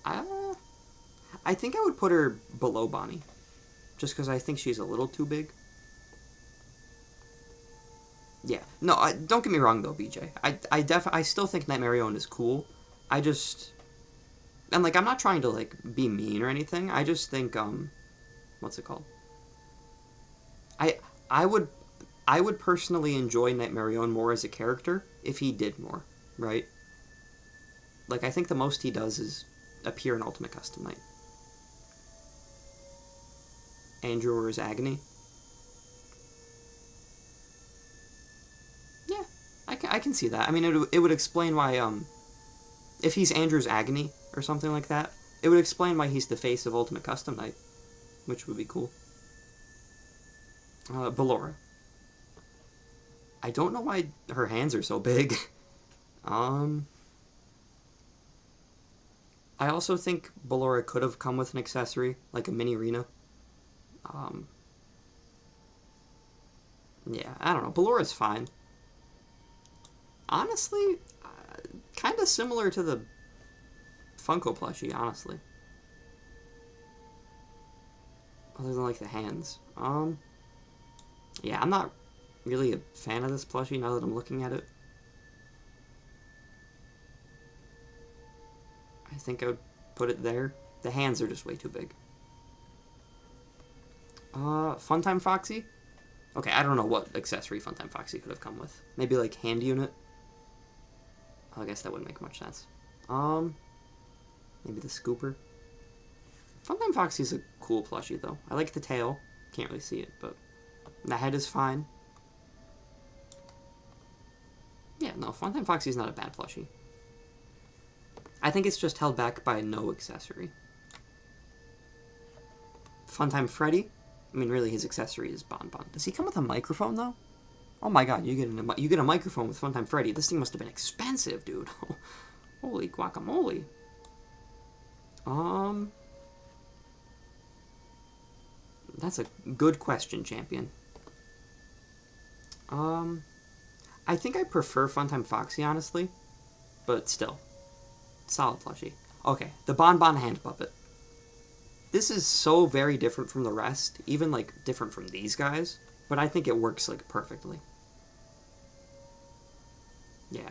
I think I would put her below Bonnie. Just because I think she's a little too big. Yeah. No, don't get me wrong, though, BJ. I still think Nightmarion is cool. I just... And, like, I'm not trying to, like, be mean or anything. I just think, what's it called? I would personally enjoy Nightmarion more as a character if he did more, right? Like, I think the most he does is appear in Ultimate Custom Night. Andrew's Agony. Yeah, I can see that. I mean, it would explain why, if he's Andrew's Agony or something like that, it would explain why he's the face of Ultimate Custom Night, which would be cool. Ballora. I don't know why her hands are so big. I also think Ballora could have come with an accessory, like a mini Rena. Yeah, I don't know. Ballora's fine. Honestly, kind of similar to the Funko plushie, honestly. Other than, like, the hands. Yeah, I'm not really a fan of this plushie now that I'm looking at it. I think I would put it there. The hands are just way too big. Funtime Foxy? Okay, I don't know what accessory Funtime Foxy could have come with. Maybe, like, hand unit? Oh, I guess that wouldn't make much sense. Maybe the scooper? Funtime Foxy's a cool plushie, though. I like the tail. Can't really see it, but the head is fine. Yeah, no, Funtime Foxy's not a bad plushie. I think it's just held back by no accessory. Funtime Freddy? I mean, really, his accessory is Bonbon. Does he come with a microphone, though? Oh my god, you get a microphone with Funtime Freddy. This thing must have been expensive, dude. Holy guacamole. That's a good question, champion. I think I prefer Funtime Foxy, honestly. But still. Solid plushie. Okay, the Bonbon hand puppet. This is so very different from the rest, even, like, different from these guys, but I think it works, like, perfectly. Yeah.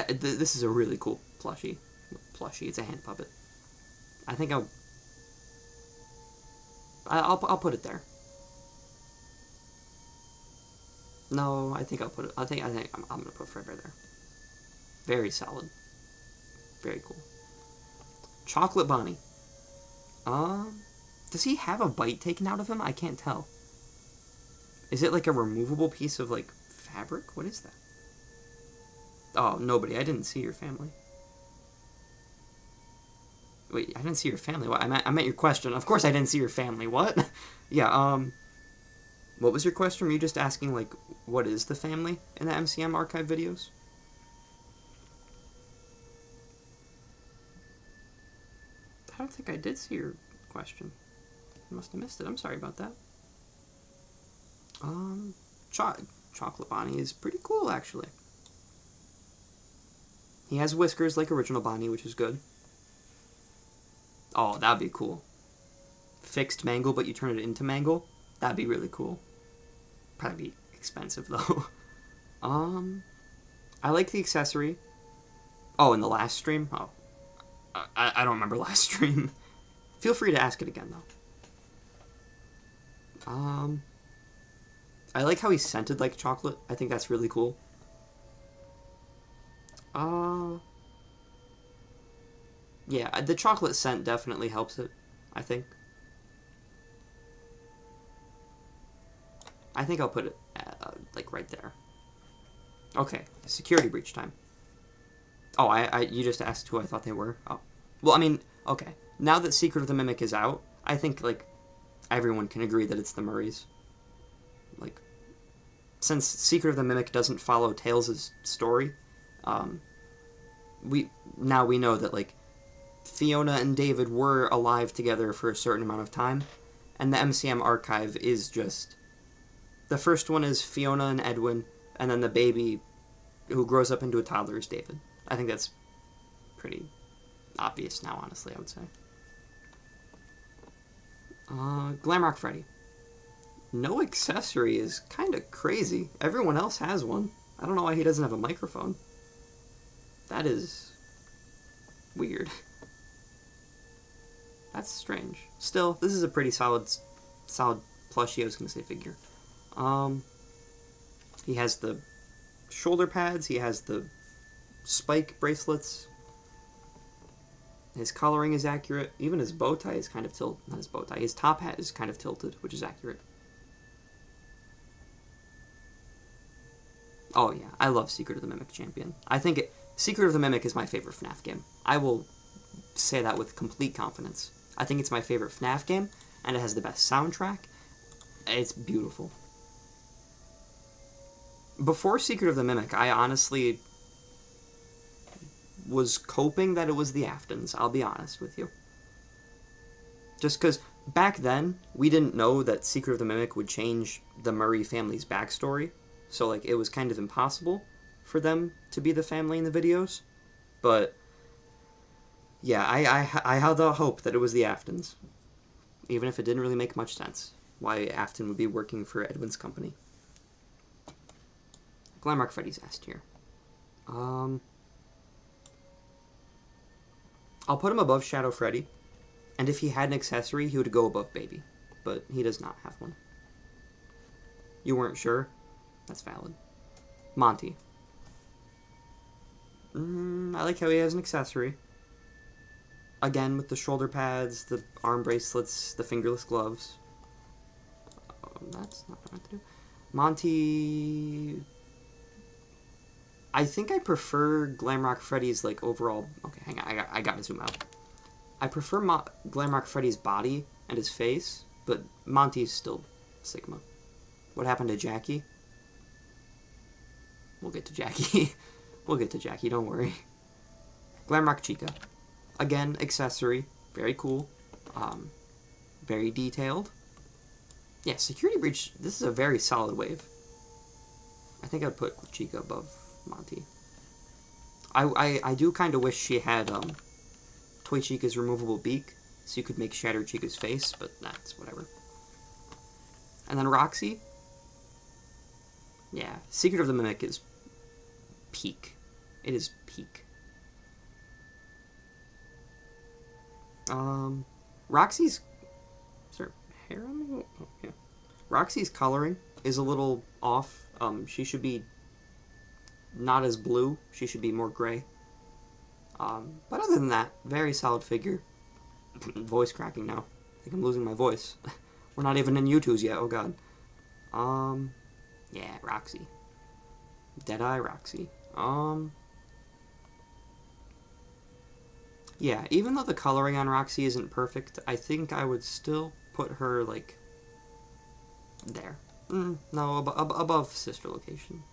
This is a really cool plushie. It's a hand puppet. I think I'll put it there. No, I think I'll put it. I think I'm gonna put Fredbear there. Very solid. Very cool. Chocolate Bonnie. Does he have a bite taken out of him? I can't tell. Is it like a removable piece of, like, fabric? What is that? Oh, nobody. I didn't see your family. Wait, I didn't see your family. What? I meant your question. Of course I didn't see your family. What? Yeah, what was your question? Were you just asking, like, what is the family in the MCM archive videos? I don't think I did see your question. I must have missed it. I'm sorry about that. Chocolate Bonnie is pretty cool, actually. He has whiskers like original Bonnie, which is good. Oh, that'd be cool. Fixed Mangle, but you turn it into Mangle? That'd be really cool. Probably be expensive, though. I like the accessory. Oh, in the last stream? Oh. I don't remember last stream. Feel free to ask it again, though. I like how he's scented like chocolate. I think that's really cool. Yeah, the chocolate scent definitely helps it, I think. I think I'll put it, like, right there. Okay, security breach time. Oh, you just asked who I thought they were? Oh. Well, I mean, okay. Now that Secret of the Mimic is out, I think, like, everyone can agree that it's the Murrays. Like, since Secret of the Mimic doesn't follow Tails' story, we know that, like, Fiona and David were alive together for a certain amount of time, and the MCM archive is just... The first one is Fiona and Edwin, and then the baby who grows up into a toddler is David. I think that's pretty obvious now, honestly, I would say. Glamrock Freddy. No accessory is kind of crazy. Everyone else has one. I don't know why he doesn't have a microphone. That is weird. That's strange. Still, this is a pretty solid plushie, I was going to say figure. He has the shoulder pads, he has the spike bracelets. His coloring is accurate. Even his bow tie is kind of tilted. Not his bow tie. His top hat is kind of tilted, which is accurate. Oh yeah, I love Secret of the Mimic Champion. I think Secret of the Mimic is my favorite FNAF game. I will say that with complete confidence. I think it's my favorite FNAF game, and it has the best soundtrack. It's beautiful. Before Secret of the Mimic, I honestly was coping that it was the Aftons, I'll be honest with you. Just because back then, we didn't know that Secret of the Mimic would change the Murray family's backstory. So, like, it was kind of impossible for them to be the family in the videos. But, yeah, I had the hope that it was the Aftons. Even if it didn't really make much sense. Why Afton would be working for Edwin's company. Glamrock Freddy's S tier. I'll put him above Shadow Freddy, and if he had an accessory, he would go above Baby, but he does not have one. You weren't sure? That's valid. Monty. I like how he has an accessory. Again, with the shoulder pads, the arm bracelets, the fingerless gloves. That's not what I have to do. Monty... I think I prefer Glamrock Freddy's, like, overall... Okay, hang on, I gotta zoom out. I prefer Glamrock Freddy's body and his face, but Monty's still Sigma. What happened to Jackie? We'll get to Jackie. We'll get to Jackie, don't worry. Glamrock Chica. Again, accessory. Very cool. Very detailed. Yeah, Security Breach, this is a very solid wave. I think I'd put Chica above Monty. I do kind of wish she had Toy Chica's removable beak, so you could make Shattered Chica's face, but that's whatever. And then Roxy. Yeah, Secret of the Mimic is peak. It is peak. Roxy's... Is there hair on the... Oh, yeah. Roxy's coloring is a little off. She should be not as blue. She should be more gray. But other than that, very solid figure. Voice cracking now. I think I'm losing my voice. We're not even in YOUTOOZ yet, oh god. Yeah, Roxy. Deadeye Roxy. Yeah, even though the coloring on Roxy isn't perfect, I think I would still put her, like, there. No, above Sister Location.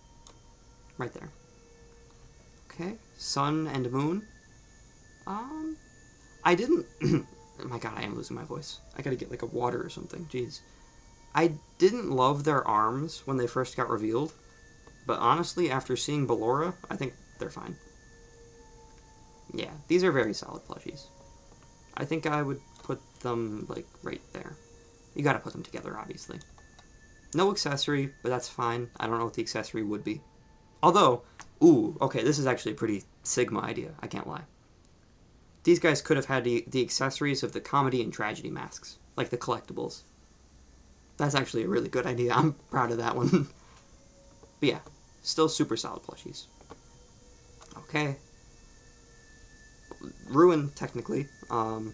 Right there. Okay, Sun and Moon. I didn't... Oh my god, I am losing my voice. I gotta get, like, a water or something. Jeez. I didn't love their arms when they first got revealed, but honestly, after seeing Ballora, I think they're fine. Yeah, these are very solid plushies. I think I would put them, like, right there. You gotta put them together, obviously. No accessory, but that's fine. I don't know what the accessory would be. Although, ooh, okay, this is actually a pretty Sigma idea, I can't lie. These guys could have had the accessories of the comedy and tragedy masks, like the collectibles. That's actually a really good idea. I'm proud of that one. But yeah, still super solid plushies. Okay. Ruin, technically. The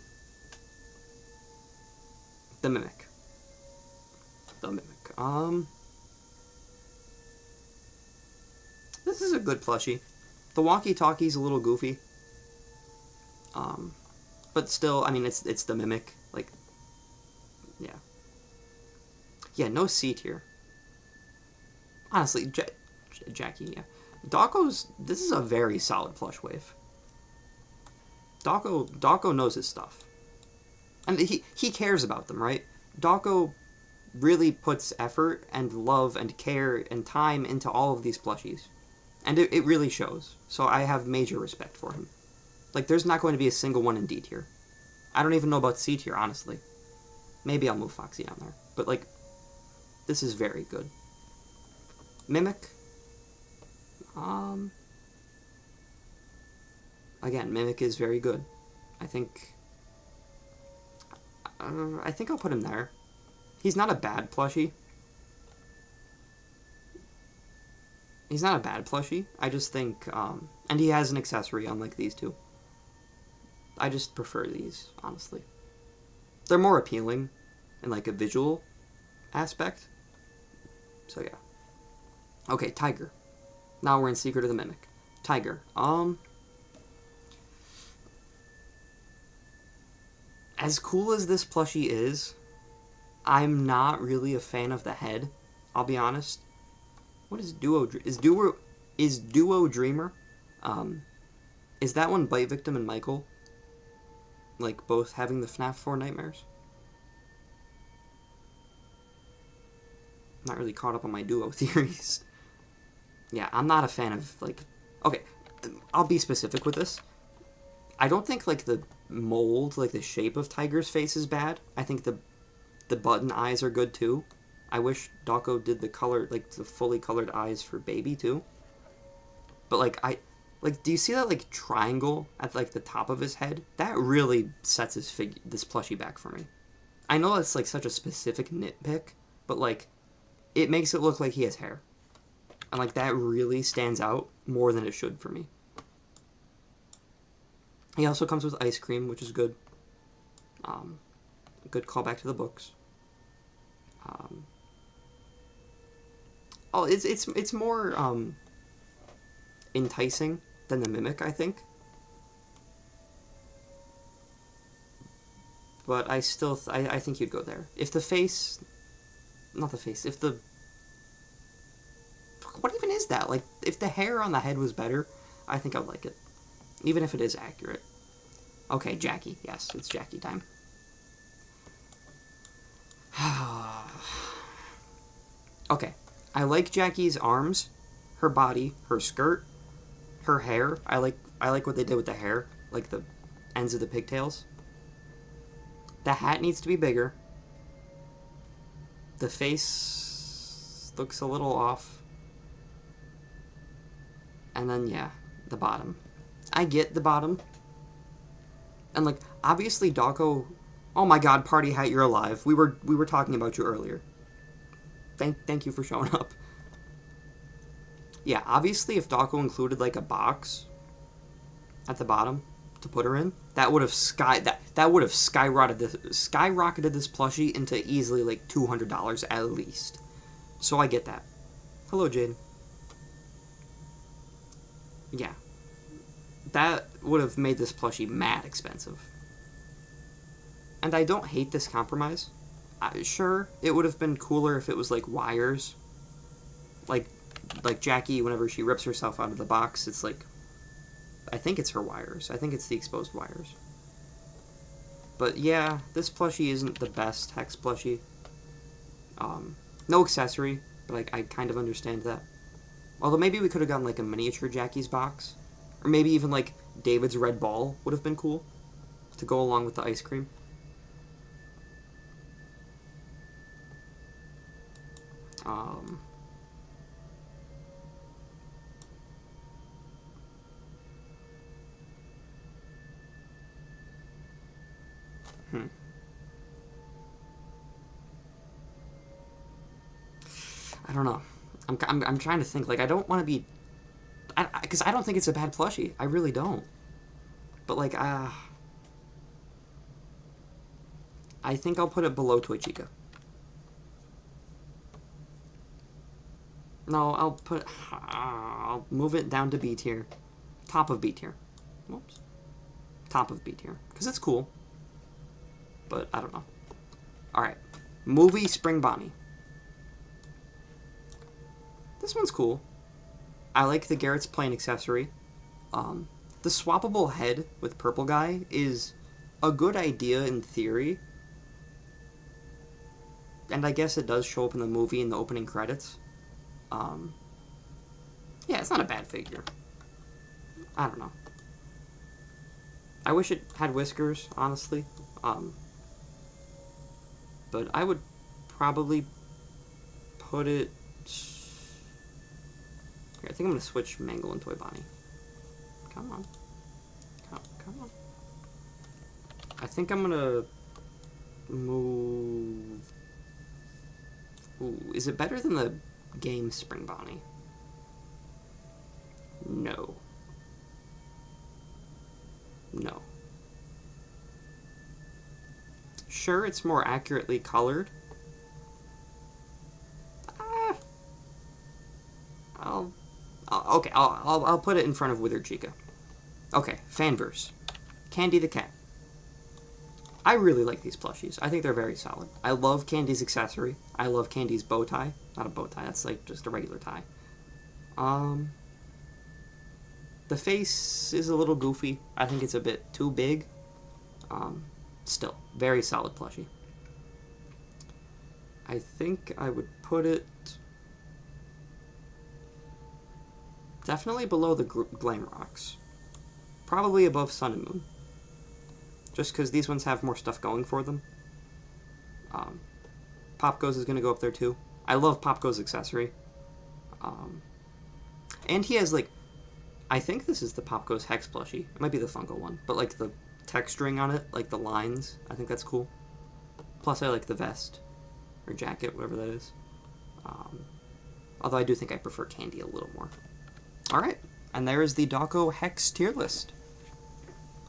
Mimic. The Mimic. This is a good plushie. The walkie-talkie's a little goofy. But still, I mean, it's the Mimic. Like, yeah. Yeah, no C tier. Honestly, Jackie, yeah. This is a very solid plush wave. Dawko knows his stuff. And he cares about them, right? Dawko really puts effort and love and care and time into all of these plushies. And it really shows. So I have major respect for him. Like, there's not going to be a single one in D tier. I don't even know about C tier, honestly. Maybe I'll move Foxy down there. But, like, this is very good. Mimic. Again, Mimic is very good. I think I'll put him there. He's not a bad plushie. He's not a bad plushie. I just think, and he has an accessory unlike these two. I just prefer these, honestly. They're more appealing in like a visual aspect. So yeah. Okay, Tiger. Now we're in Secret of the Mimic. Tiger. As cool as this plushie is, I'm not really a fan of the head. I'll be honest. What is Duo Dreamer? Is that one Bite Victim and Michael? Like both having the FNAF 4 nightmares? Not really caught up on my Duo theories. Yeah, I'm not a fan of like. Okay, I'll be specific with this. I don't think like the mold, like the shape of Tiger's face is bad. I think the button eyes are good too. I wish Dawko did the color, like the fully colored eyes for Baby too. But like do you see that like triangle at like the top of his head? That really sets this plushie back for me. I know it's like such a specific nitpick, but like it makes it look like he has hair. And like that really stands out more than it should for me. He also comes with ice cream, which is good. A good callback to the books. It's more enticing than the Mimic, I think. But I still I think you'd go there. If the face, not the face. If the what even is that? Like if the hair on the head was better, I think I'd like it, even if it is accurate. Okay, Jackie. Yes, it's Jackie time. Okay, I like Jackie's arms, her body, her skirt, her hair. I like what they did with the hair, like the ends of the pigtails. The hat needs to be bigger. The face looks a little off. And then yeah, the bottom. I get the bottom. And like obviously Dawko. Oh my God, Party Hat, you're alive. We were talking about you earlier. Thank you for showing up. Yeah, obviously if Dawko included like a box at the bottom to put her in, that would have skyrocketed this plushie into easily like $200 at least. So I get that. Hello, Jade. Yeah. That would have made this plushie mad expensive. And I don't hate this compromise. Sure, it would have been cooler if it was like wires. Like Jackie, whenever she rips herself out of the box, it's like, I think it's her wires. I think it's the exposed wires. But yeah, this plushie isn't the best Hex plushie. No accessory, but I kind of understand that. Although maybe we could have gotten like a miniature Jackie's box. Or maybe even like David's red ball would have been cool to go along with the ice cream. I don't know. I'm trying to think. Like, I don't want to be... Because I don't think it's a bad plushie. I really don't. But, like, I think I'll put it below Toy Chica. No, I'll move it down to B tier. Top of B tier. Whoops. Top of B tier. Because it's cool. But, I don't know. Alright. Movie Spring Bonnie. This one's cool. I like the Garrett's Plane accessory. The swappable head with Purple Guy is a good idea in theory. And I guess it does show up in the movie in the opening credits. Yeah, it's not a bad figure. I don't know. I wish it had whiskers, honestly. But I would probably put it... Okay, I think I'm going to switch Mangle and Toy Bonnie. Come on. Come on. I think I'm going to move Ooh, is it better than the game Spring Bonnie? No. No. Sure, it's more accurately colored. I'll put it in front of Withered Chica. Okay, Fanverse. Candy the Cat. I really like these plushies. I think they're very solid. I love Candy's accessory. I love Candy's bow tie. Not a bow tie, that's like just a regular tie. The face is a little goofy. I think it's a bit too big. Still, very solid plushie. I think I would put it definitely below the Glam Rocks. Probably above Sun and Moon. Just because these ones have more stuff going for them. Pop Goes is going to go up there too. I love Pop Goes accessory. And he has like, I think this is the Pop Goes Hex plushie. It might be the Funko one. But like the texturing on it, like the lines, I think that's cool. Plus I like the vest. Or jacket, whatever that is. Although I do think I prefer Candy a little more. Alright, and there is the Dawko Hex tier list.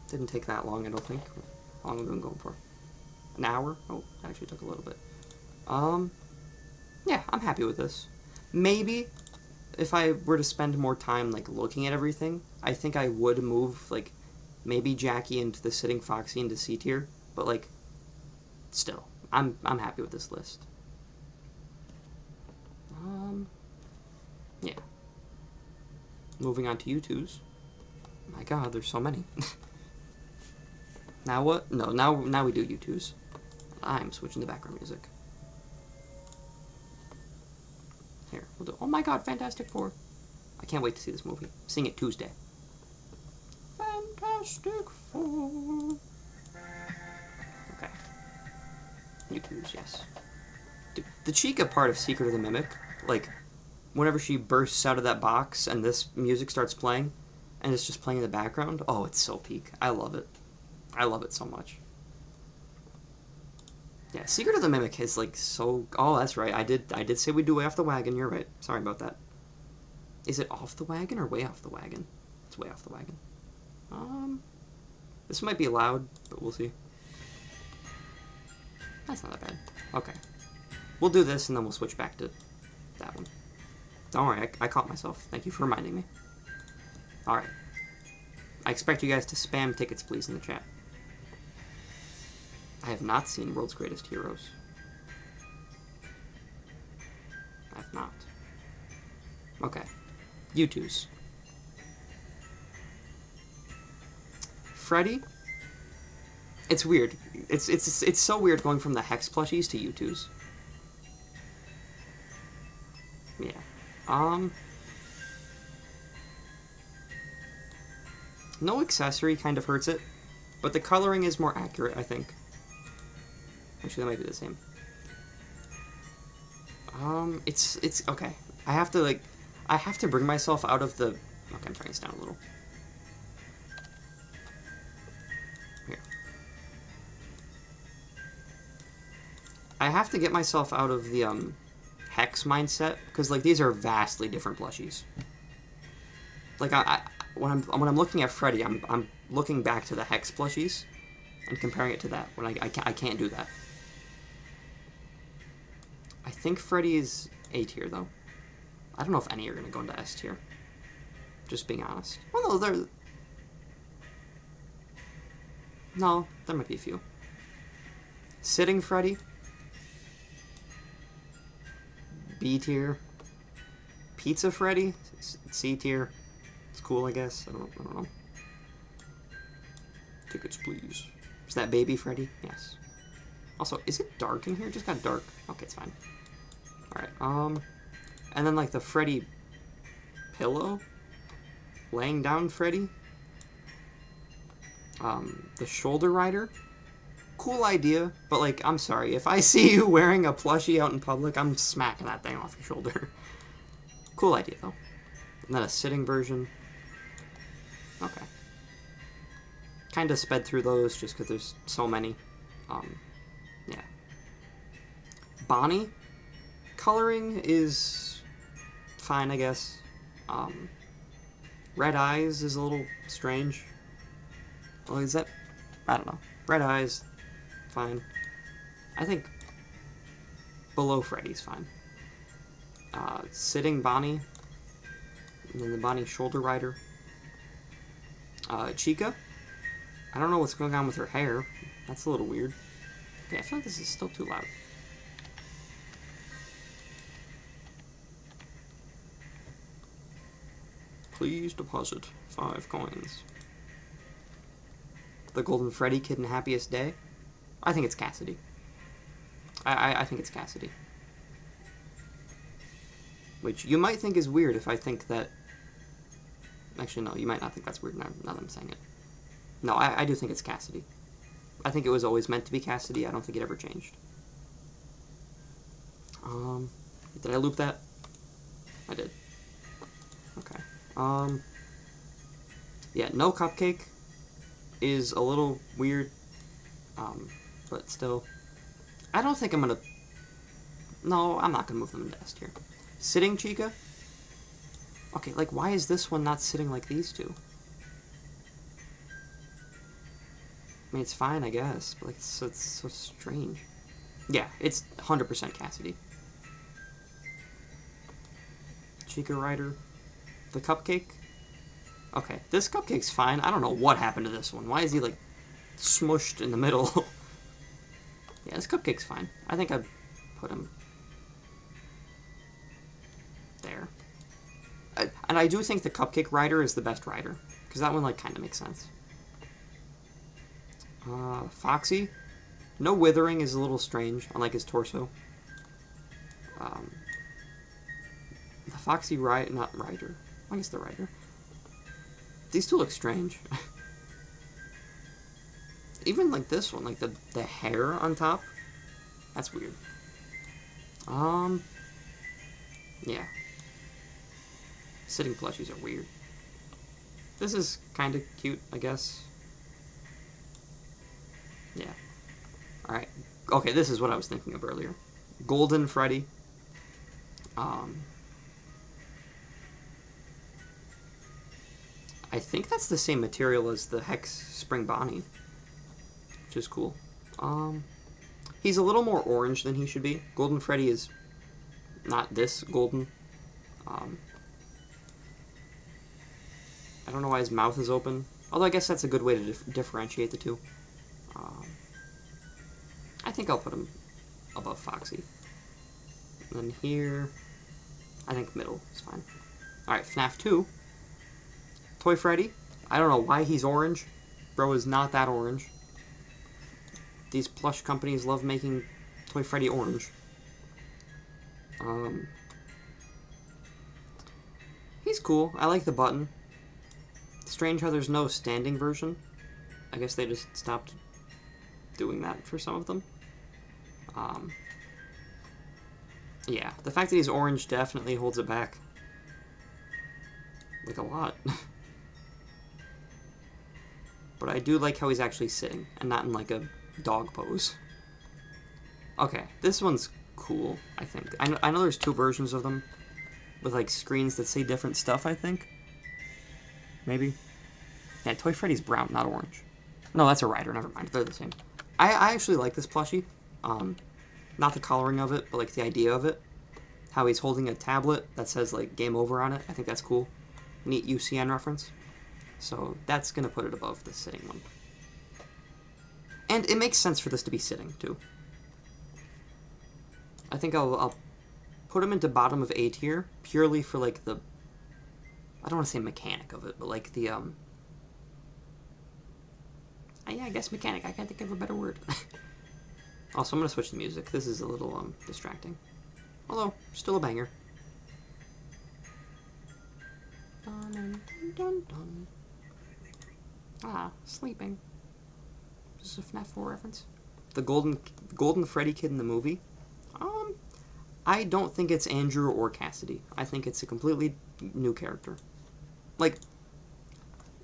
Didn't take that long, I don't think. How long have we been going for? An hour? Oh, actually took a little bit. Yeah, I'm happy with this. Maybe, if I were to spend more time, like, looking at everything, I think I would move, like, maybe Jackie into the Sitting Foxy into C tier, but, like, still, I'm happy with this list. Yeah. Moving on to YOUTOOZ. My god, there's so many. Now what? No, now we do YOUTOOZ. I'm switching the background music. Here, we'll do. Oh my god, Fantastic Four. I can't wait to see this movie. Seeing it Tuesday. Fantastic Four. Okay. YOUTOOZ, yes. Dude, the Chica part of Secret of the Mimic, like, whenever she bursts out of that box and this music starts playing, and it's just playing in the background, oh, it's so peak. I love it. I love it so much. Yeah, Secret of the Mimic is like so... Oh, that's right. I did say we'd do Way Off the Wagon. You're right. Sorry about that. Is it Off the Wagon or Way Off the Wagon? It's Way Off the Wagon. This might be loud, but we'll see. That's not that bad. Okay. We'll do this and then we'll switch back to that one. Don't worry, I caught myself. Thank you for reminding me. Alright. I expect you guys to spam tickets, please, in the chat. I have not seen World's Greatest Heroes. I have not. Okay. YOUTOOZ. Freddy? It's weird. It's so weird going from the Hex plushies to YOUTOOZ. Yeah. No accessory kind of hurts it, but the coloring is more accurate, I think. Actually, that might be the same. It's okay. I have to bring myself out of the... Okay, I'm turning this down a little. Here. I have to get myself out of the, Hex mindset, because, like, these are vastly different plushies. Like, when I'm looking at Freddy, I'm looking back to the Hex plushies and comparing it to that. When I can't do that. I think Freddy is A tier though. I don't know if any are gonna go into S tier. Just being honest. Well, no, there might be a few. Sitting Freddy. B tier. Pizza Freddy. C tier. It's cool, I guess. I don't know. Tickets, please. Is that baby Freddy? Yes. Also, is it dark in here? It just got dark. Okay, it's fine. Alright, and then, like, the Freddy pillow? Laying down Freddy? The shoulder rider? Cool idea, but, like, I'm sorry. If I see you wearing a plushie out in public, I'm smacking that thing off your shoulder. Cool idea, though. And then a sitting version. Okay. Kind of sped through those just because there's so many. Yeah. Bonnie? Coloring is fine, I guess. Red eyes is a little strange. Well, is that... I don't know. Red eyes, fine. I think below Freddy's fine. Sitting Bonnie, and then the Bonnie shoulder rider. Chica, I don't know what's going on with her hair. That's a little weird. Okay, I feel like this is still too loud. Please deposit 5 coins. The Golden Freddy Kid and Happiest Day? I think it's Cassidy. I think it's Cassidy. Which you might think is weird if I think that... Actually, no, you might not think that's weird now that I'm saying it. No, I do think it's Cassidy. I think it was always meant to be Cassidy. I don't think it ever changed. Did I loop that? I did. Okay. Yeah, no cupcake is a little weird. But still. I don't think I'm gonna... No, I'm not gonna move them into S tier. Sitting Chica? Okay, like, why is this one not sitting like these two? I mean, it's fine, I guess, but like, it's so strange. Yeah, it's 100% Cassidy. Chica Rider. The cupcake? Okay, this cupcake's fine. I don't know what happened to this one. Why is he, like, smushed in the middle? Yeah, this cupcake's fine. I think I'd put him there. And I do think the Cupcake Rider is the best rider, because that one, like, kind of makes sense. Foxy. No withering is a little strange, unlike his torso. The Foxy not Rider. I guess the Rider. These two look strange. Even, like, this one, like, the hair on top. That's weird. Yeah. Sitting plushies are weird. This is kind of cute, I guess. Yeah. Alright. Okay, this is what I was thinking of earlier. Golden Freddy. I think that's the same material as the Hex Spring Bonnie, which is cool. He's a little more orange than he should be. Golden Freddy is not this golden. I don't know why his mouth is open. Although I guess that's a good way to differentiate the two. I think I'll put him above Foxy. And then here, I think middle is fine. Alright, FNAF 2. Toy Freddy. I don't know why he's orange. Bro is not that orange. These plush companies love making Toy Freddy orange. He's cool. I like the button. Strange how there's no standing version. I guess they just stopped doing that for some of them. Yeah, the fact that he's orange definitely holds it back. Like, a lot. But I do like how he's actually sitting, and not in, like, a dog pose. Okay, this one's cool, I think. I know there's 2 versions of them, with, like, screens that say different stuff, I think. Maybe. Yeah, Toy Freddy's brown, not orange. No, that's a rider, never mind, they're the same. I actually like this plushie. Not the coloring of it, but, like, the idea of it. How he's holding a tablet that says, like, Game Over on it. I think that's cool. Neat UCN reference. So that's going to put it above the sitting one. And it makes sense for this to be sitting, too. I think I'll put him into bottom of A tier, purely for, like, the... I don't want to say mechanic of it, but, like, the, yeah, I guess mechanic. I can't think of a better word. Also, I'm going to switch the music. This is a little, distracting. Although, still a banger. Dun, dun, dun, dun. Ah, sleeping. Is this a FNAF 4 reference? The Golden Freddy Kid in the movie? I don't think it's Andrew or Cassidy. I think it's a completely new character. Like,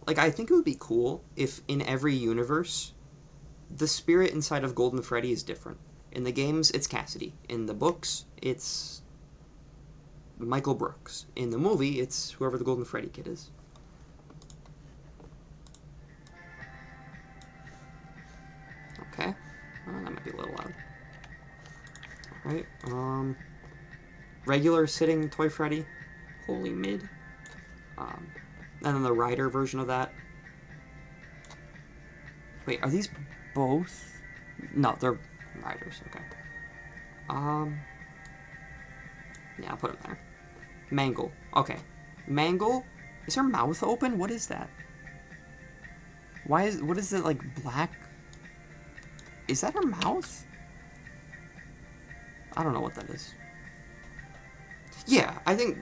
I think it would be cool if in every universe, the spirit inside of Golden Freddy is different. In the games, it's Cassidy. In the books, it's Michael Brooks. In the movie, it's whoever the Golden Freddy kid is. Okay. That might be a little loud. Alright, regular sitting Toy Freddy. Holy mid. And then the rider version of that. Wait, are these both? No, they're riders, okay. Yeah, I'll put it there. Mangle. Okay. Mangle? Is her mouth open? What is that? What is it, like, black? Is that her mouth? I don't know what that is. Yeah, I think...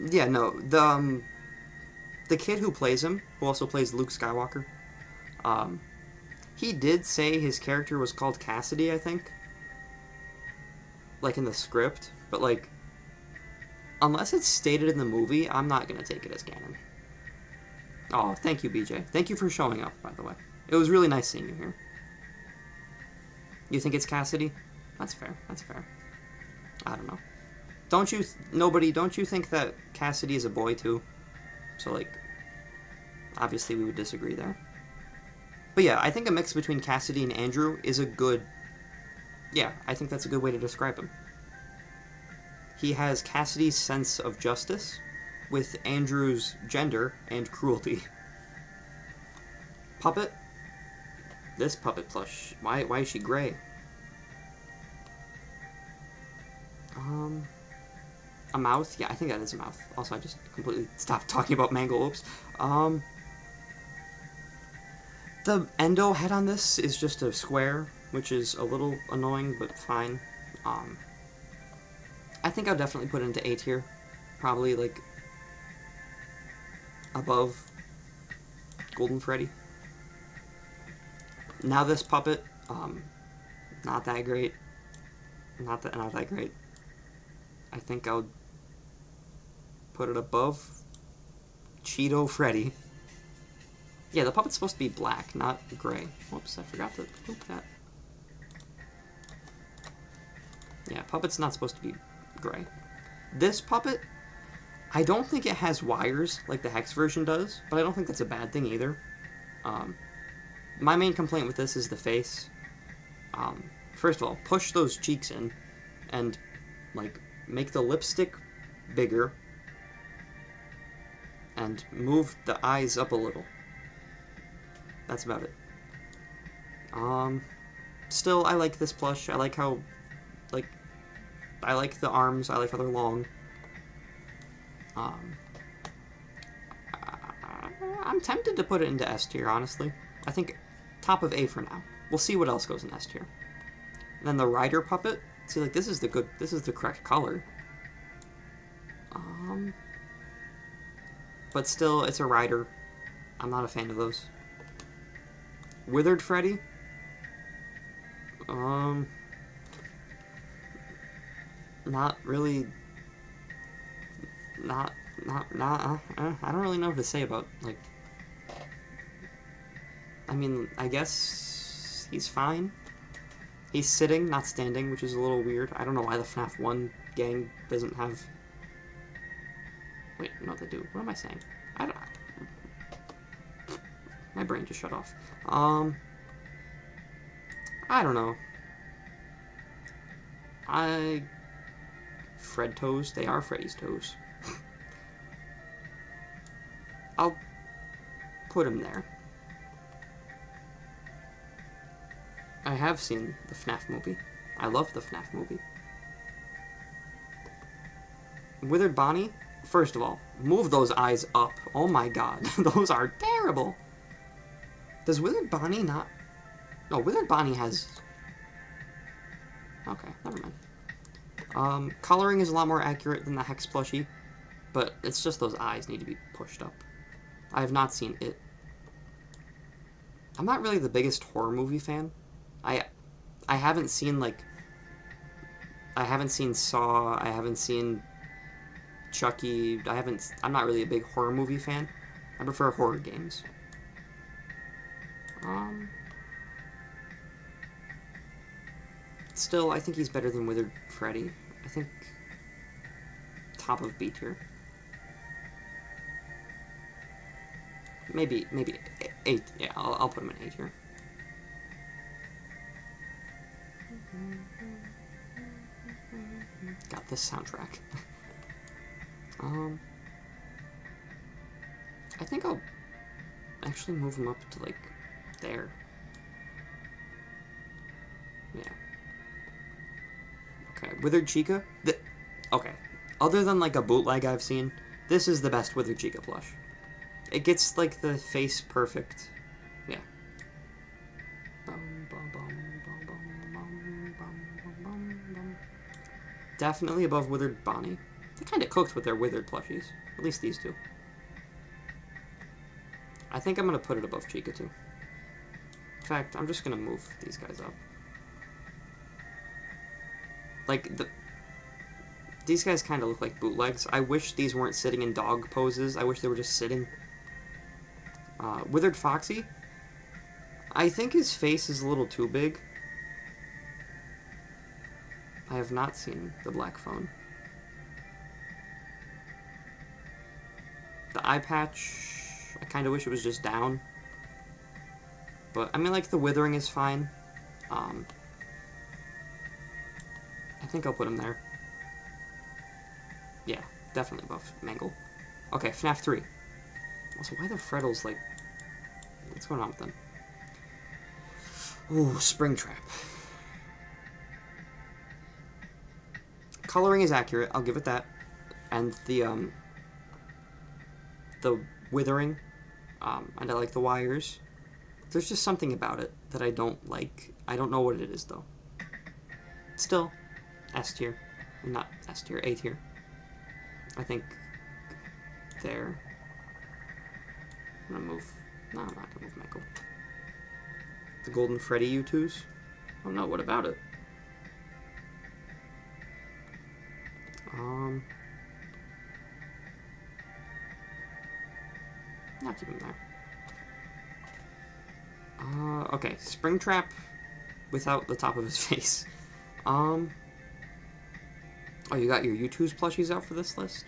Yeah, no, the kid who plays him, who also plays Luke Skywalker, he did say his character was called Cassidy, I think. Like, in the script. But, like, unless it's stated in the movie, I'm not gonna take it as canon. Oh, thank you, BJ. Thank you for showing up, by the way. It was really nice seeing you here. You think it's Cassidy? That's fair. That's fair. I don't know. Don't you think that Cassidy is a boy, too? So, like, obviously we would disagree there. But yeah, I think a mix between Cassidy and Andrew is a good... Yeah, I think that's a good way to describe him. He has Cassidy's sense of justice with Andrew's gender and cruelty. Puppet? This puppet plush. Why is she gray? A mouth? Yeah, I think that is a mouth. Also, I just completely stopped talking about Mangle. Oops. The endo head on this is just a square, which is a little annoying, but fine. I think I'll definitely put it into A tier. Probably, like, above Golden Freddy. Now this puppet, not that great. Not that great. I think I'll put it above Cheeto Freddy. Yeah, the puppet's supposed to be black, not gray. Whoops, I forgot to poop that. Yeah, puppet's not supposed to be gray. This puppet, I don't think it has wires like the HEX version does, but I don't think that's a bad thing either. My main complaint with this is the face. First of all, push those cheeks in and, like, make the lipstick bigger and move the eyes up a little. That's about it. Still, I like this plush. I like how, like, I like the arms. I like how they're long. I'm tempted to put it into S tier, honestly. I think top of A for now. We'll see what else goes in S tier. And then the rider puppet. See, like, this is the correct color. But still, it's a rider. I'm not a fan of those. Withered Freddy? Not really... I don't really know what to say about, like... I mean, I guess he's fine. He's sitting, not standing, which is a little weird. I don't know why the FNAF 1 gang doesn't have... Wait, no, they do. What am I saying? I don't... My brain just shut off. I don't know. Fred toes? They are Freddy's toes. I'll put him there. I have seen the FNAF movie. I love the FNAF movie. Withered Bonnie? First of all, move those eyes up. Oh my god. Those are terrible. Does Withered Bonnie not... No, Withered Bonnie has... Okay, never mind. Coloring is a lot more accurate than the HEX plushie, but it's just those eyes need to be pushed up. I have not seen it. I'm not really the biggest horror movie fan. I haven't seen, like... I haven't seen Saw, I haven't seen Chucky, I'm not really a big horror movie fan. I prefer horror games. Still, I think he's better than Withered Freddy. I think top of B tier. Maybe 8. Yeah, I'll put him in A tier. Got this soundtrack. I think I'll actually move him up to, like, there. Yeah. Okay, Withered Chica? Okay. Other than, like, a bootleg I've seen, this is the best Withered Chica plush. It gets, like, the face perfect. Yeah. Definitely above Withered Bonnie. They kind of cooked with their Withered plushies. At least these two. I think I'm going to put it above Chica, too. In fact, I'm just going to move these guys up. Like, these guys kind of look like bootlegs. I wish these weren't sitting in dog poses. I wish they were just sitting. Withered Foxy. I think his face is a little too big. I have not seen the black phone. The eye patch, I kind of wish it was just down. But, I mean, like, the withering is fine. I think I'll put him there. Yeah, definitely above Mangle. Okay, FNAF 3. Also, why the Freddles, like... What's going on with them? Ooh, Springtrap. Coloring is accurate, I'll give it that. And the withering, and I like the wires. There's just something about it that I don't like. I don't know what it is, though. Still, S tier. Not S tier, A tier. I think there. I'm gonna move. No, I'm not gonna move Michael. The Golden Freddy YOUTOOZ? Oh no, what about it? Not keep him there. Okay, Springtrap without the top of his face. Oh, you got your YOUTOOZ plushies out for this list?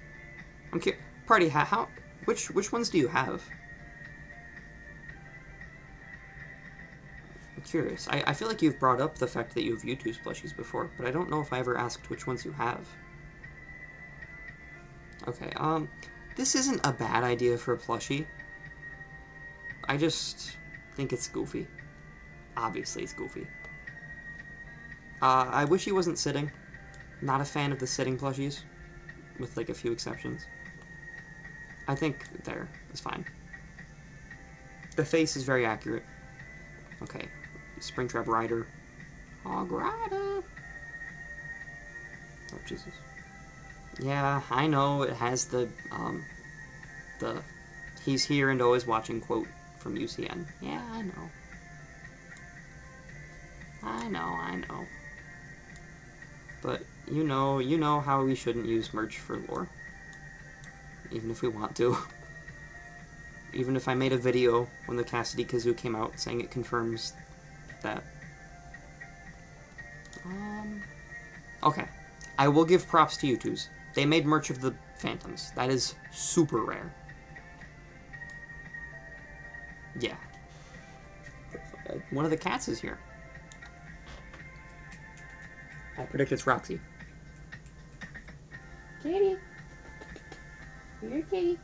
I'm curious. Party hat, which ones do you have? I'm curious. I feel like you've brought up the fact that you have YOUTOOZ plushies before, but I don't know if I ever asked which ones you have. Okay, this isn't a bad idea for a plushie. I just think it's goofy. Obviously, it's goofy. I wish he wasn't sitting. Not a fan of the sitting plushies, with like a few exceptions. I think there is fine. The face is very accurate. Okay, Springtrap Rider. Hog Rider. Oh, Jesus. Yeah, I know it has the he's here and always watching quote from UCN. Yeah, I know. I know. But you know how we shouldn't use merch for lore. Even if we want to. Even if I made a video when the Cassidy Kazoo came out saying it confirms that. Okay. I will give props to YOUTOOZ. They made merch of the Phantoms. That is super rare. Yeah. One of the cats is here. I predict it's Roxy. Kitty. Here, kitty.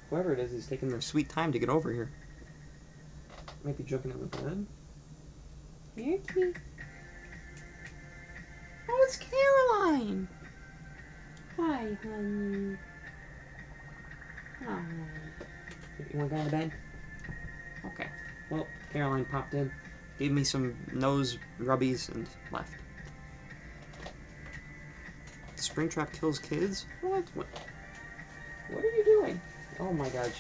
Whoever it is taking their sweet time to get over here. Might be jumping on the bed. Here, kitty. Oh, it's Caroline! Hi, honey. Hi. You want to go to bed? Okay. Well, Caroline popped in, gave me some nose rubbies, and left. Springtrap kills kids? What are you doing? Oh my god,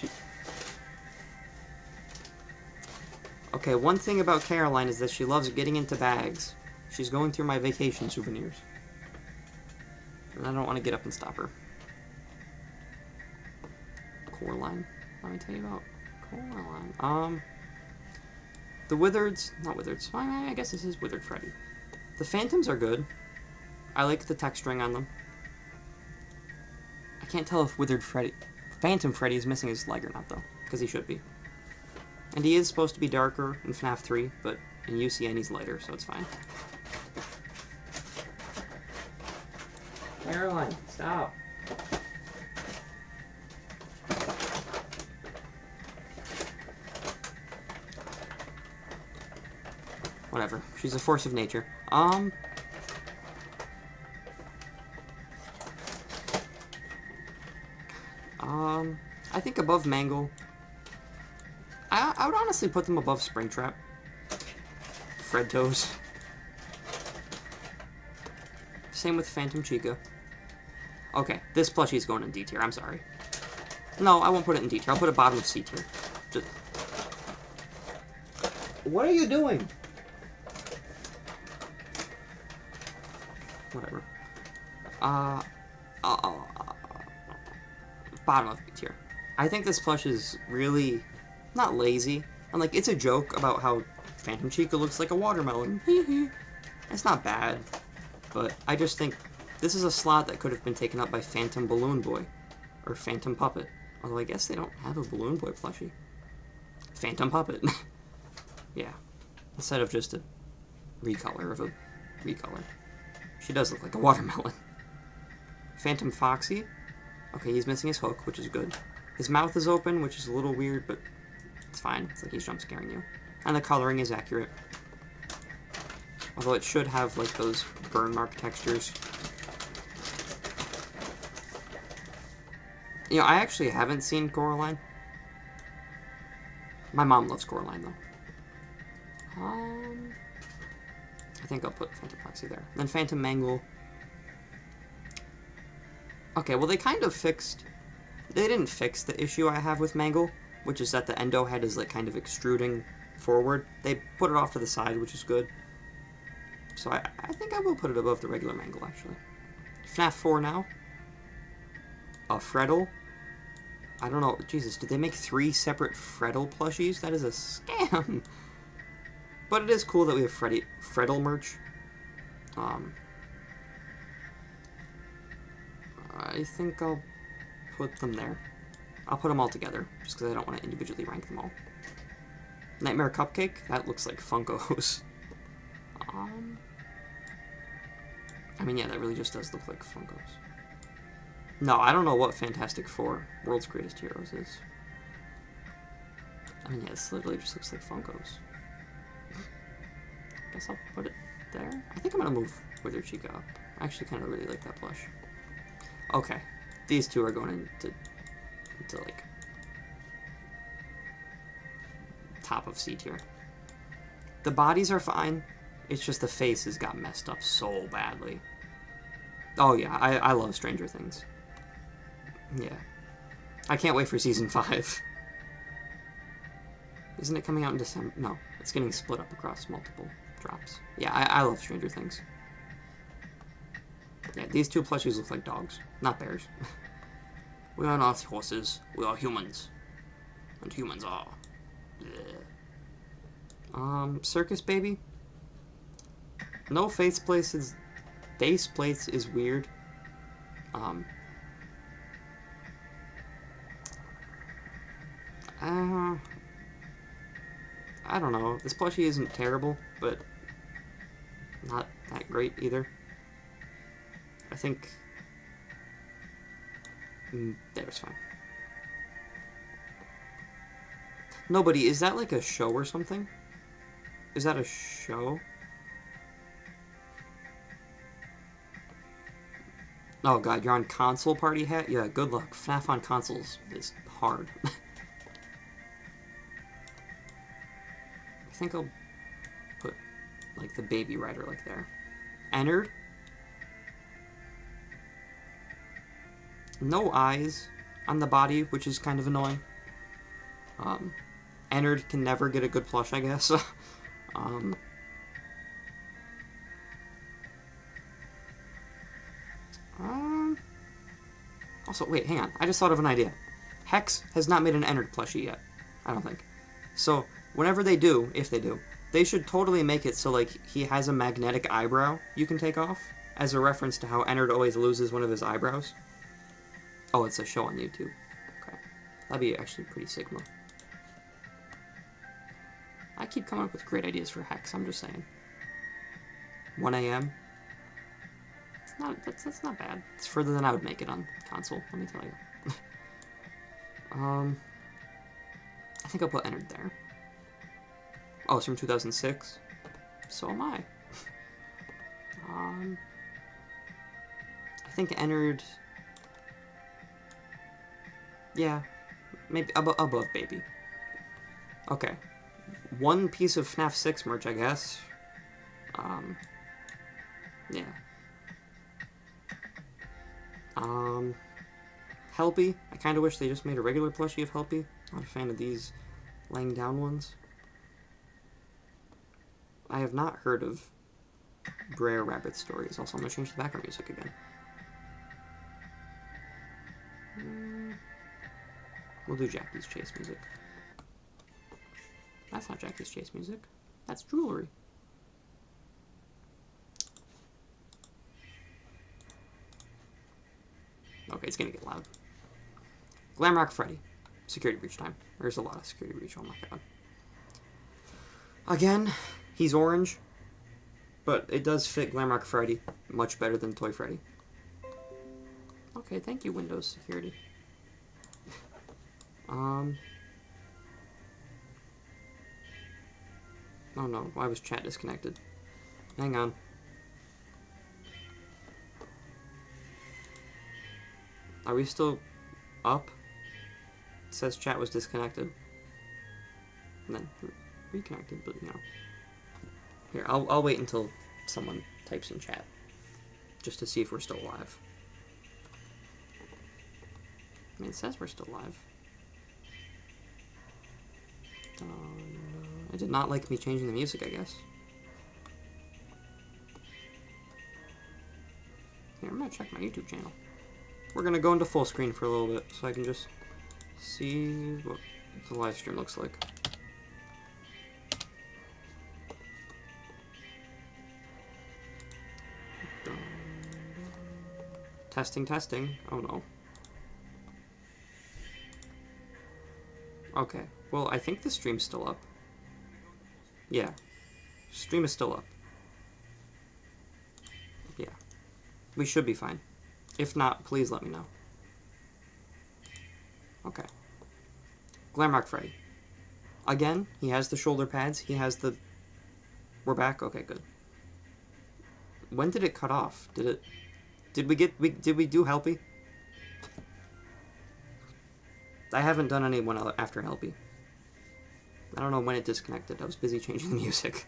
Okay, one thing about Caroline is that she loves getting into bags. She's going through my vacation souvenirs. And I don't want to get up and stop her. Coraline. Let me tell you about Coraline. The Withereds, not Withereds, I guess this is Withered Freddy. The Phantoms are good. I like the texturing on them. I can't tell if Phantom Freddy is missing his leg or not, though, because he should be. And he is supposed to be darker in FNAF 3, but in UCN he's lighter, so it's fine. Caroline, stop. Whatever. She's a force of nature. I think above Mangle. I would honestly put them above Springtrap. Fred Toes. Same with Phantom Chica. Okay, this plushie's going in D tier. I'm sorry. No, I won't put it in D tier. I'll put it bottom of C tier. Just... What are you doing? Whatever. Bottom of B tier. I think this plush is really not lazy. I'm like, it's a joke about how Phantom Chica looks like a watermelon. It's not bad, but I just think this is a slot that could have been taken up by Phantom Balloon Boy or Phantom Puppet. Although I guess they don't have a Balloon Boy plushie. Phantom Puppet. Yeah. Instead of just a recolor of a recolor. She does look like a watermelon. Phantom Foxy. Okay, he's missing his hook, which is good. His mouth is open, which is a little weird, but it's fine. It's like he's jump scaring you. And the coloring is accurate. Although it should have, like, those burn mark textures. You know, I actually haven't seen Coraline. My mom loves Coraline, though. I think I'll put Phantom Foxy there. Then Phantom Mangle. Okay, well, they kind of fixed... They didn't fix the issue I have with Mangle, which is that the endo head is, like, kind of extruding forward. They put it off to the side, which is good. So I think I will put it above the regular Mangle, actually. FNAF 4 now. Freddle. I don't know. Jesus, did they make 3 separate Freddle plushies? That is a scam. But it is cool that we have Freddle merch. I think I'll put them there. I'll put them all together, just because I don't want to individually rank them all. Nightmare Cupcake? That looks like Funkos. I mean, yeah, that really just does look like Funkos. No, I don't know what Fantastic Four World's Greatest Heroes is. I mean, yeah, this literally just looks like Funkos. I guess I'll put it there. I think I'm gonna move Wither Chica up. I actually kind of really like that plush. Okay, these two are going into like top of C tier. The bodies are fine. It's just the faces got messed up so badly. Oh yeah, I love Stranger Things. Yeah. I can't wait for season 5. Isn't it coming out in December? No, it's getting split up across multiple drops. Yeah, I love Stranger Things. Yeah, these two plushies look like dogs, not bears. We are not horses, we are humans. And humans are... Bleh. Circus Baby? No face plates is weird. I don't know. This plushie isn't terrible, but not that great either. I think there's fine. Nobody, is that like a show or something? Is that a show? Oh god, you're on console party hat? Yeah, good luck. FNAF on consoles is hard. I think I'll put, like, the Baby Rider, like, there. Ennard. No eyes on the body, which is kind of annoying. Ennard can never get a good plush, I guess. Also, wait, hang on. I just thought of an idea. HEX has not made an Ennard plushie yet. I don't think. So, whenever they do, if they do, they should totally make it so, like, he has a magnetic eyebrow you can take off. as a reference to how Ennard always loses one of his eyebrows. Oh, it's a show on YouTube. Okay. That'd be actually pretty Sigma. I keep coming up with great ideas for Hex, I'm just saying. 1 a.m. That's not bad. It's further than I would make it on console, let me tell you. I think I'll put Ennard there. Oh, it's from 2006? So am I. I think Ennard... Yeah, maybe above Baby. Okay. One piece of FNAF 6 merch, I guess. Yeah. Helpy. I kind of wish they just made a regular plushie of Helpy. Not a fan of these laying down ones. I have not heard of Brer Rabbit stories. Also, I'm going to change the background music again. We'll do Jackie's Chase music. That's not Jackie's Chase music. That's jewelry. Okay, it's gonna get loud. Glamrock Freddy. Security breach time. There's a lot of security breach, oh my god. Again, he's orange, but it does fit Glamrock Freddy much better than Toy Freddy. Okay, thank you, Windows Security. Oh no, why was chat disconnected? Hang on. Are we still up? It says chat was disconnected. And then reconnected, but you know. Here, I'll wait until someone types in chat. Just to see if we're still live. I mean, it says we're still live. It did not like me changing the music, I guess. Here, I'm gonna check my YouTube channel. We're gonna go into full screen for a little bit, so I can just see what the live stream looks like. Testing, testing. Oh no. Okay, well, I think the stream's still up. Yeah, stream is still up. Yeah, we should be fine. If not, please let me know. Okay. Glamrock Freddy. Again, he has the shoulder pads. He has the... We're back? Okay, good. When did it cut off? Did it... Did we do Helpy? I haven't done anyone after Helpy. I don't know when it disconnected. I was busy changing the music.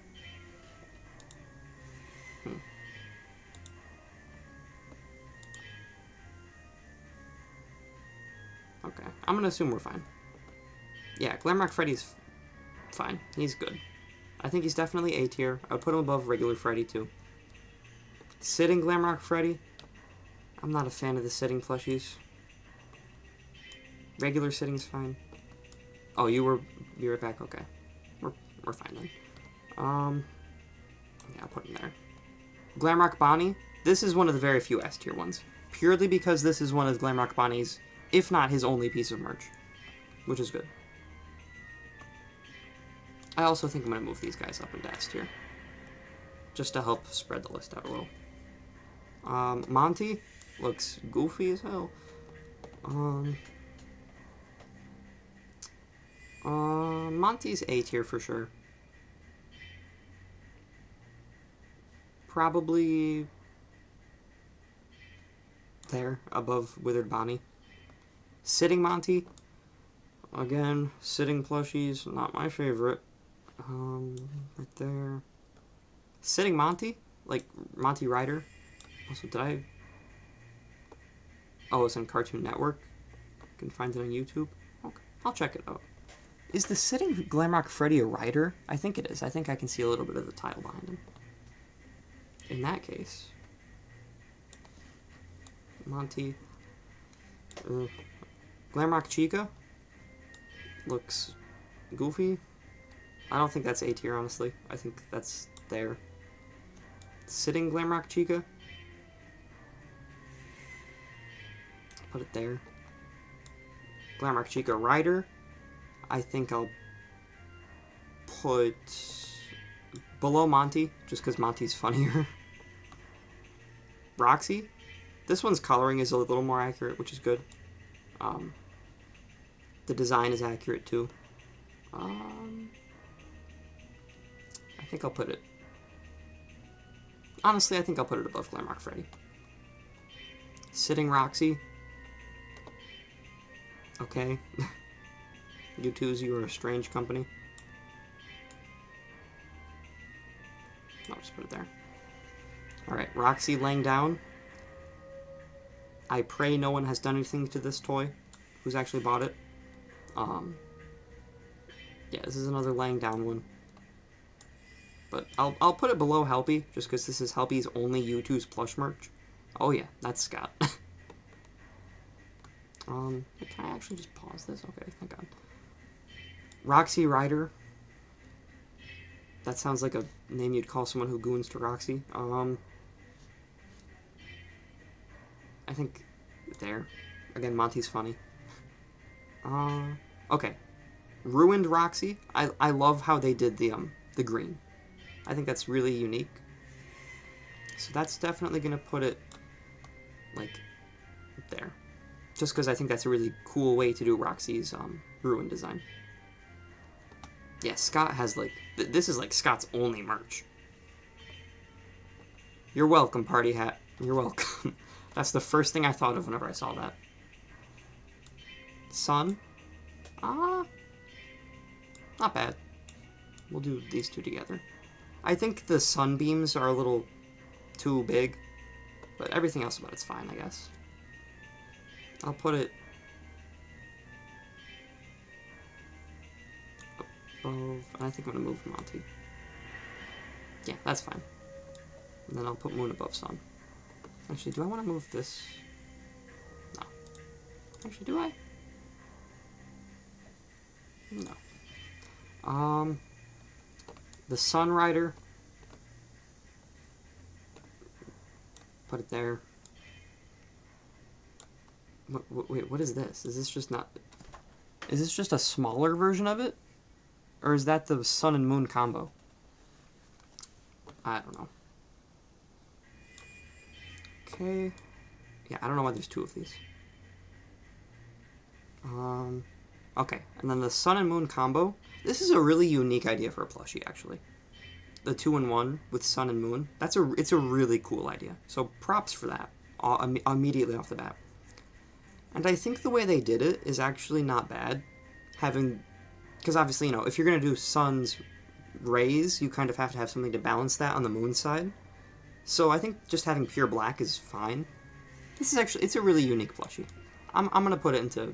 Okay, I'm gonna assume we're fine. Yeah, Glamrock Freddy's fine. He's good. I think he's definitely A tier. I would put him above regular Freddy too. Sitting Glamrock Freddy. I'm not a fan of the sitting plushies. Regular sitting's fine. Oh, you're back. Okay, we're fine then. Yeah, I'll put him there. Glamrock Bonnie. This is one of the very few S tier ones, purely because this is one of Glamrock Bonnie's, if not his only piece of merch, which is good. I also think I'm gonna move these guys up into S tier, just to help spread the list out a little. Monty looks goofy as hell. Monty's A tier for sure. Probably there, above Withered Bonnie. Sitting Monty. Again, sitting plushies, not my favorite. Right there. Sitting Monty? Like, Monty Ryder? Also, did I... Oh, it's on Cartoon Network. You can find it on YouTube. Okay, I'll check it out. Is the sitting Glamrock Freddy a rider? I think it is. I think I can see a little bit of the tile behind him. In that case... Monty... Glamrock Chica? Looks goofy. I don't think that's A tier, honestly. I think that's there. Sitting Glamrock Chica? Put it there. Glamrock Chica Rider. I think I'll put below Monty, just because Monty's funnier. Roxy. This one's coloring is a little more accurate, which is good. The design is accurate too. I think I'll put it... Honestly, I think I'll put it above Glamrock Freddy. Sitting Roxy. Okay. YOUTOOZ, you are a strange company. I'll just put it there. Alright, Roxy laying down. I pray no one has done anything to this toy. Who's actually bought it. Yeah, this is another laying down one. But I'll put it below Helpy, just because this is Helpy's only YOUTOOZ plush merch. Oh yeah, that's Scott. Can I actually just pause this? Okay, thank God. Roxy Rider. That sounds like a name you'd call someone who goons to Roxy. I think there. Again, Monty's funny. Okay. Ruined Roxy. I love how they did the green. I think that's really unique. So that's definitely gonna put it like there. Just because I think that's a really cool way to do Roxy's ruined design. Yeah, Scott has like this is like Scott's only merch. You're welcome, party hat. You're welcome. That's the first thing I thought of whenever I saw that. Sun. Not bad. We'll do these two together. I think the sunbeams are a little too big, but everything else about it's fine, I guess. I'll put it above, and I think I'm gonna move Monty. Yeah, that's fine. And then I'll put Moon above Sun. Actually, do I want to move this? No. Actually, do I? No. The Sun Rider. Put it there. Wait, what is this? Is this just not... Is this just a smaller version of it? Or is that the Sun and Moon combo? I don't know. Okay. Yeah, I don't know why there's two of these. Okay, and then the Sun and Moon combo. This is a really unique idea for a plushie, actually. The 2-in-1 with Sun and Moon. It's a really cool idea. So props for that, immediately off the bat. And I think the way they did it is actually not bad. Because obviously, you know, if you're going to do Sun's rays, you kind of have to have something to balance that on the Moon side. So I think just having pure black is fine. This is actually, it's a really unique plushie. I'm going to put it into...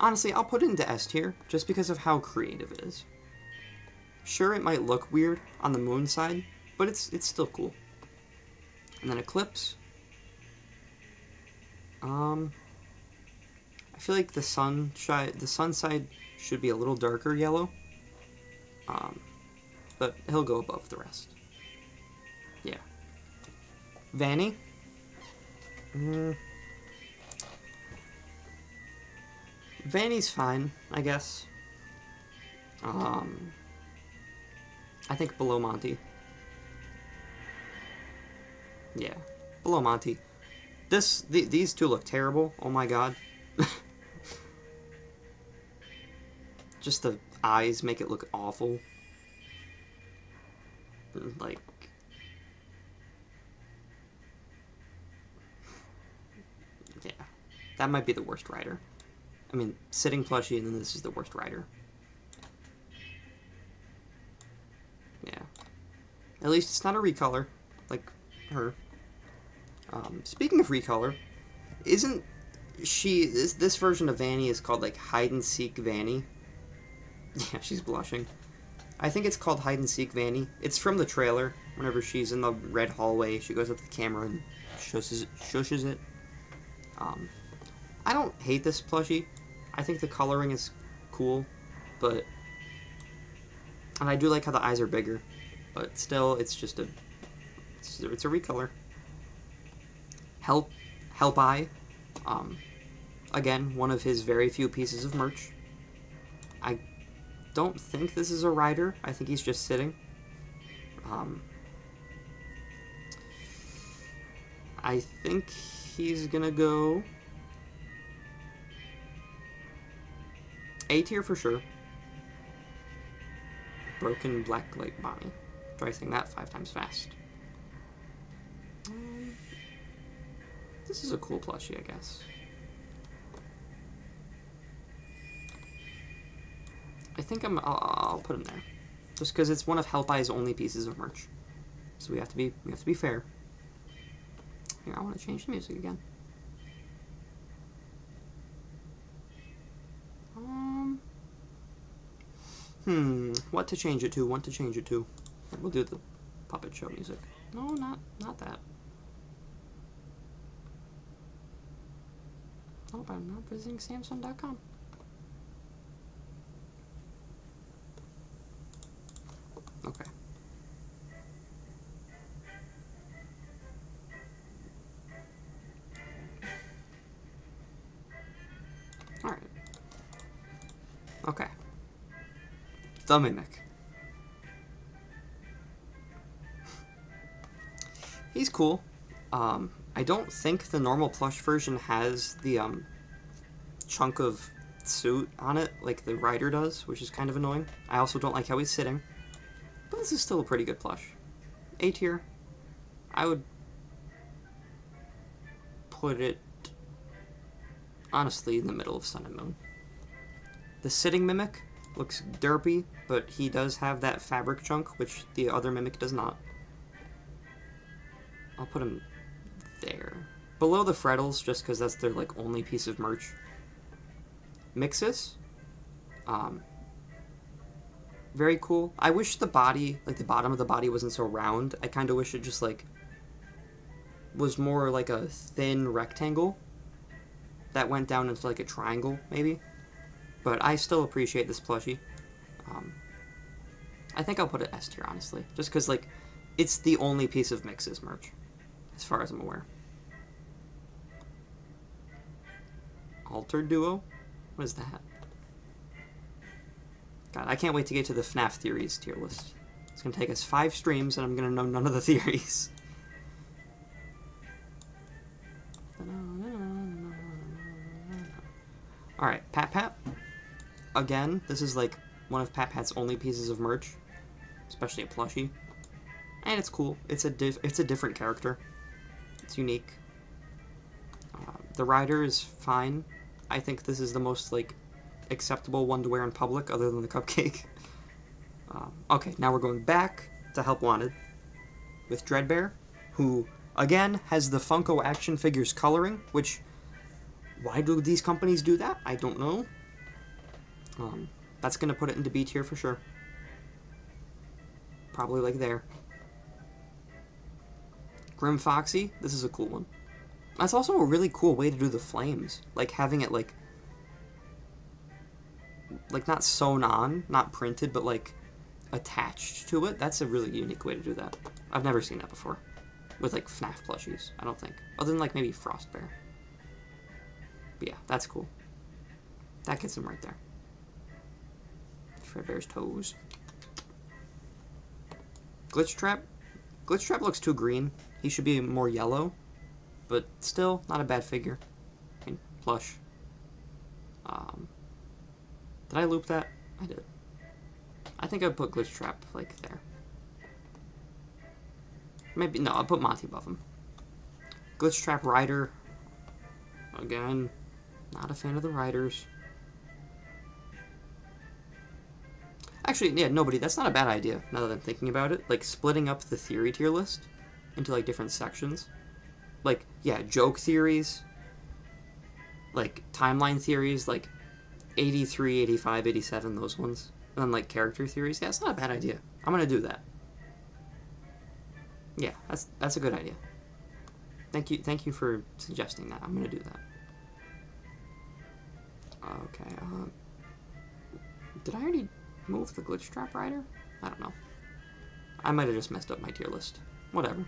Honestly, I'll put it into S tier, just because of how creative it is. Sure, it might look weird on the Moon side, but it's still cool. And then Eclipse. I feel like the sun side should be a little darker yellow. But he'll go above the rest. Yeah. Vanny. Vanny's fine, I guess. I think below Monty. Yeah, below Monty. These two look terrible. Oh my god. Just the eyes make it look awful. Like... Yeah. That might be the worst rider. I mean, sitting plushie, and then this is the worst rider. Yeah. At least it's not a recolor, like her. Speaking of recolor, isn't she... This version of Vanny is called, like, Hide and Seek Vanny. Yeah, she's blushing. I think it's called Hide and Seek Vanny. It's from the trailer. Whenever she's in the red hallway, she goes up to the camera and shushes it. I don't hate this plushie. I think the coloring is cool, but... And I do like how the eyes are bigger, but still, it's just a... It's a recolor. Help Eye. Again, one of his very few pieces of merch. I don't think this is a rider. I think he's just sitting. I think he's gonna go A tier for sure. Broken Black Light Bonnie. Try saying that 5 times fast. This is a cool plushie, I guess. I think I'll put him there, just because it's one of Help Eye's only pieces of merch. So we have to be fair. Here, I want to change the music again. What to change it to? What to change it to? We'll do the puppet show music. No, not that. Oh, but I'm not visiting Samsung.com. Okay. Alright. Okay. The Mimic. He's cool. I don't think the normal plush version has the chunk of suit on it like the rider does, which is kind of annoying. I also don't like how he's sitting. But this is still a pretty good plush. A tier. I would put it, honestly, in the middle of Sun and Moon. The sitting Mimic looks derpy, but he does have that fabric chunk, which the other Mimic does not. I'll put him there. Below the Frettles, just because that's their like only piece of merch. Mixus. Very cool. I wish the body, like the bottom of the body, wasn't so round. I kind of wish it just like was more like a thin rectangle that went down into like a triangle, maybe. But I still appreciate this plushie. I think I'll put it S tier, honestly, just because like it's the only piece of Mix's merch, as far as I'm aware. Altered Duo? What is that? God, I can't wait to get to the FNAF theories tier list. It's going to take us 5 streams, and I'm going to know none of the theories. Alright, Pat Pat. Again, this is like one of Pat Pat's only pieces of merch, especially a plushie. And it's cool. It's a different character. It's unique. The rider is fine. I think this is the most like acceptable one to wear in public, other than the cupcake. Okay, now we're going back to Help Wanted with Dreadbear, who again has the Funko action figures coloring, which, why do these companies do that? I don't know. That's gonna put it into B tier for sure. Probably like there. Grim Foxy, this is a cool one. That's also a really cool way to do the flames, like having it like not sewn on, not printed, but like attached to it. That's a really unique way to do that. I've never seen that before with like FNAF plushies, I don't think, other than like maybe Frostbear. But yeah, that's cool. That gets him right there. Fredbear's toes. Glitch Trap. Glitch Trap looks too green. He should be more yellow, but still not a bad figure. I mean, plush. Did I loop that? I did. I think I'd put Glitch Trap like there. Maybe, no, I'll put Monty above him. Glitch Trap Rider. Again, not a fan of the riders. Actually, yeah, nobody. That's not a bad idea, now that I'm thinking about it. Like, splitting up the theory tier list into, like, different sections. Like, yeah, joke theories. Like, timeline theories, like 83, 85, 87, those ones. And then, like, character theories. Yeah, it's not a bad idea. I'm gonna do that. Yeah, that's a good idea. Thank you for suggesting that. I'm gonna do that. Okay, did I already move the Glitch Trap Rider? I don't know. I might have just messed up my tier list. Whatever.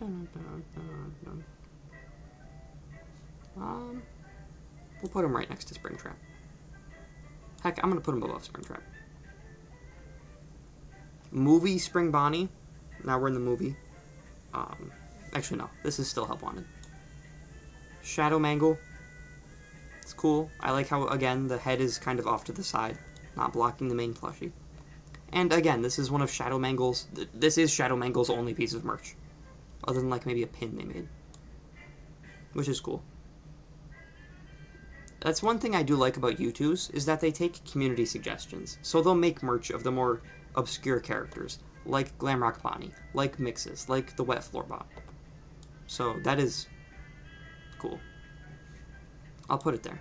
We'll put him right next to Springtrap. Heck, I'm gonna put him above Springtrap. Movie Spring Bonnie. Now we're in the movie. Actually, no. This is still Help Wanted. Shadow Mangle. It's cool. I like how, again, the head is kind of off to the side, not blocking the main plushie. And again, this is one of Shadow Mangle's... This is Shadow Mangle's only piece of merch. Other than, like, maybe a pin they made. Which is cool. That's one thing I do like about YOUTOOZ, is that they take community suggestions. So they'll make merch of the more obscure characters, like Glamrock Bonnie, like Mixes, like the Wet Floor Bot. So that is cool. I'll put it there.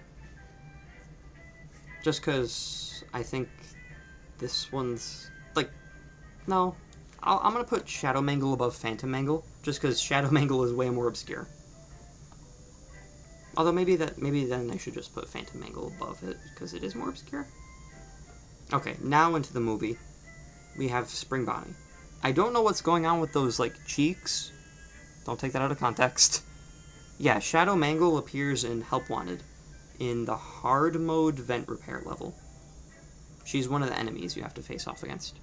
Just because I think this one's, like, no. I'm going to put Shadow Mangle above Phantom Mangle, just because Shadow Mangle is way more obscure. Although maybe then I should just put Phantom Mangle above it, because it is more obscure. Okay, now into the movie. We have Spring Bonnie. I don't know what's going on with those, like, cheeks. Don't take that out of context. Yeah, Shadow Mangle appears in Help Wanted, in the hard mode vent repair level. She's one of the enemies you have to face off against.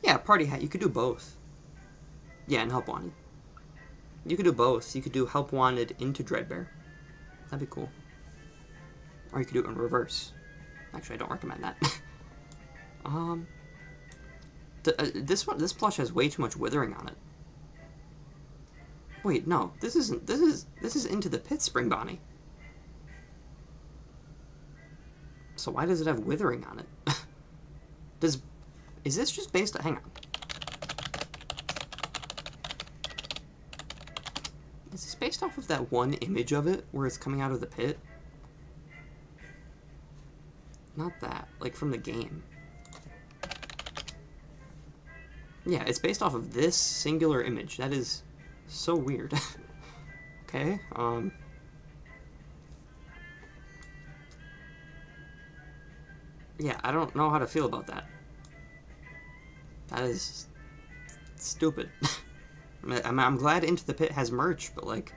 Yeah, Party Hat, you could do both. Yeah, and Help Wanted. You could do both. You could do Help Wanted into Dreadbear. That'd be cool. Or you could do it in reverse. Actually, I don't recommend that. This plush has way too much withering on it. Wait, no, this isn't. This is Into the Pit Spring Bonnie. So why does it have withering on it? Is this just based on... Hang on. Is this based off of that one image of it where it's coming out of the pit? Not that, like from the game. Yeah, it's based off of this singular image. That is so weird. Okay, yeah, I don't know how to feel about that. That is stupid. I'm glad Into the Pit has merch, but, like,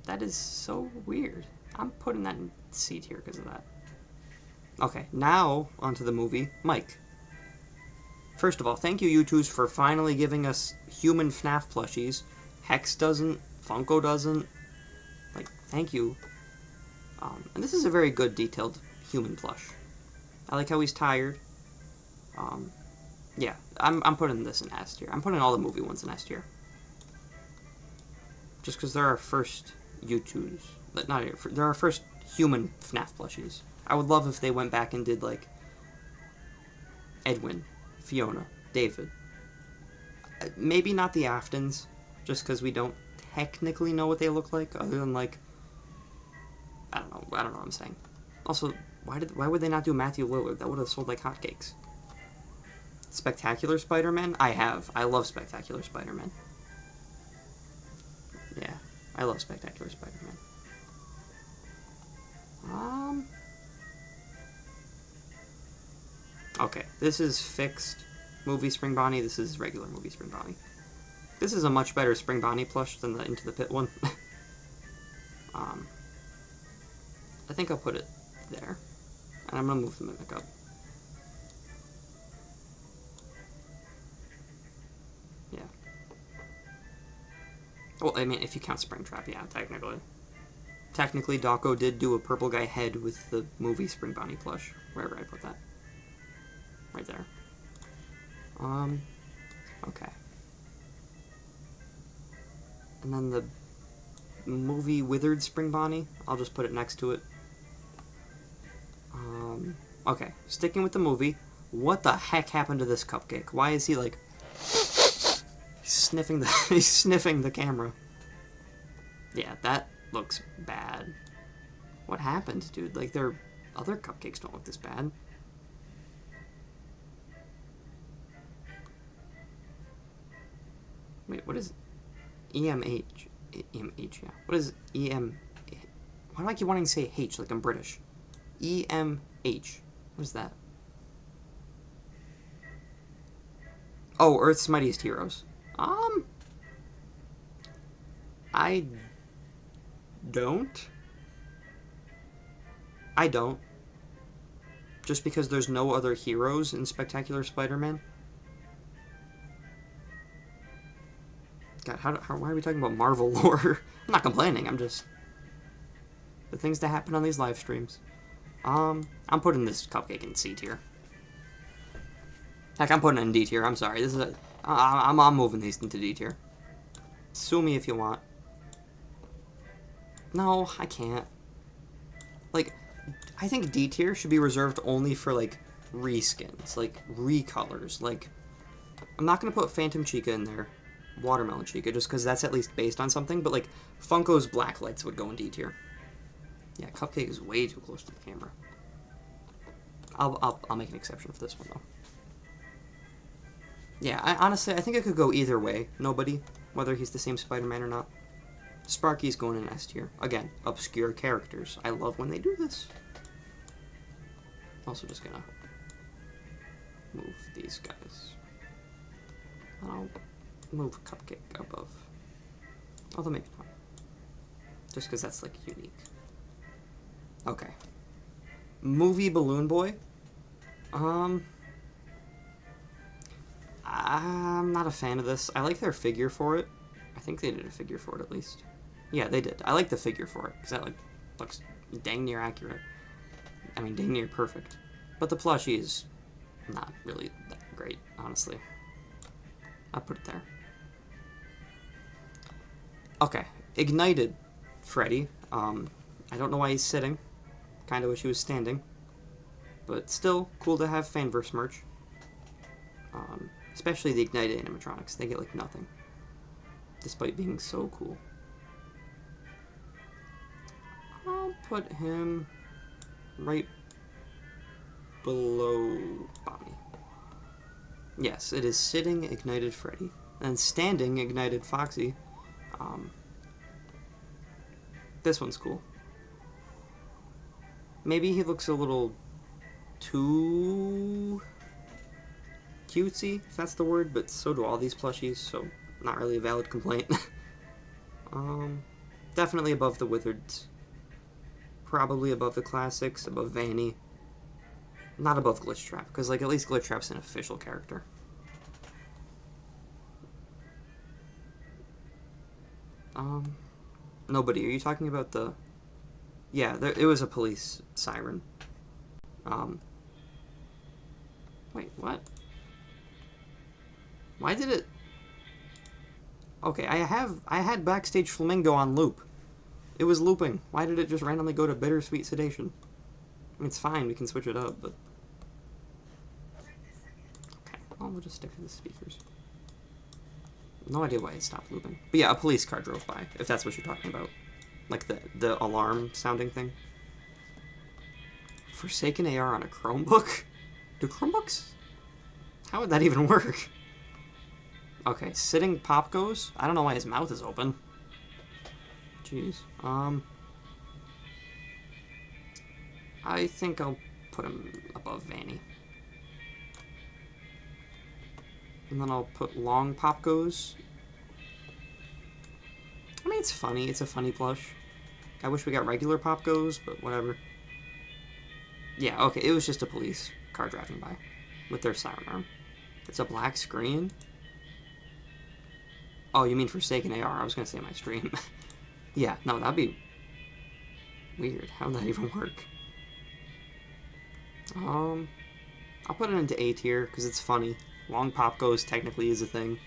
that is so weird. I'm putting that in C tier because of that. Okay, now onto the movie, Mike. First of all, thank you, YOUTOOZ, for finally giving us human FNAF plushies. HEX doesn't, Funko doesn't. Like, thank you. And this is a very good, detailed human plush. I like how he's tired. Yeah, I'm putting this in S tier. I'm putting all the movie ones in S tier. Just because they're our first YOUTOOZ. They're our first human FNAF plushies. I would love if they went back and did, like, Edwin, Fiona, David. Maybe not the Aftons, just because we don't technically know what they look like, other than, like, I don't know what I'm saying. Also, why would they not do Matthew Lillard? That would have sold like hotcakes. Spectacular Spider-Man? I love Spectacular Spider-Man. Yeah, I love Spectacular Spider-Man. Okay, this is fixed movie Spring Bonnie. This is regular movie Spring Bonnie. This is a much better Spring Bonnie plush than the Into the Pit one. I think I'll put it there. And I'm gonna move the Mimic up. Yeah. Well, I mean, if you count Springtrap, yeah, technically. Technically, Dawko did do a purple guy head with the movie Spring Bonnie plush. Wherever I put that. Right there. Okay. And then the movie Withered Spring Bonnie, I'll just put it next to it. Okay, sticking with the movie, what the heck happened to this cupcake? Why is he, like, sniffing the camera? Yeah, that looks bad. What happened, dude? Like, their other cupcakes don't look this bad. Wait, what is EMH? EMH, yeah. What is EM? Why do I keep wanting to say H like I'm British? EMH. What is that? Oh, Earth's Mightiest Heroes. I don't. I don't. Just because there's no other heroes in Spectacular Spider-Man. God, why are we talking about Marvel lore? I'm not complaining, I'm just... the things that happen on these live streams. I'm putting this cupcake in C tier. Heck, I'm putting it in D tier, I'm sorry. This is a... I'm moving these into D tier. Sue me if you want. No, I can't. Like, I think D tier should be reserved only for, like, reskins, like, recolors. Like, I'm not going to put Phantom Chica in there, Watermelon Chica, just because that's at least based on something, but, like, Funko's Blacklights would go in D tier. Yeah, Cupcake is way too close to the camera. I'll make an exception for this one, though. Yeah, honestly, I think it could go either way. Nobody, whether he's the same Spider-Man or not. Sparky's going in S tier. Again, obscure characters. I love when they do this. Also just gonna move these guys. I'll move Cupcake above. Although maybe not. Just because that's, like, unique. Okay. Movie Balloon Boy. I'm not a fan of this. I like their figure for it. I think they did a figure for it, at least. Yeah, they did. I like the figure for it, because that, like, looks dang near accurate. I mean, dang near perfect. But the plushie is not really that great, honestly. I'll put it there. Okay. Ignited Freddy. I don't know why he's sitting. Kinda wish he was standing. But still, cool to have Fanverse merch. Especially the Ignited animatronics. They get, like, nothing. Despite being so cool. I'll put him right below Bonnie. Yes, it is sitting Ignited Freddy. And standing Ignited Foxy. This one's cool. Maybe he looks a little too cutesy, if that's the word, but so do all these plushies, so not really a valid complaint. Definitely above the Wizards. Probably above the Classics, above Vanny. Not above Glitch Trap, because, like, at least Glitch Trap's an official character. Nobody. Are you talking about the... Yeah, it was a police siren. Wait, what? Why did it... Okay, I had Backstage Flamingo on loop. It was looping. Why did it just randomly go to Bittersweet Sedation? I mean, it's fine, we can switch it up, but... Okay, well, we'll just stick to the speakers. No idea why it stopped looping. But yeah, a police car drove by, if that's what you're talking about. Like the alarm sounding thing. Forsaken AR on a Chromebook? Do Chromebooks? How would that even work? Okay, sitting Pop Goes. I don't know why his mouth is open. Jeez. I think I'll put him above Vanny. And then I'll put Long Pop Goes. I mean, it's funny. It's a funny plush. I wish we got regular Pop Goes, but whatever. Yeah, okay, it was just a police car driving by with their siren arm. It's a black screen? Oh, you mean Forsaken AR. I was going to say my stream. Yeah, no, that'd be weird. How would that even work? I'll put it into A tier because it's funny. Long Pop Goes technically is a thing.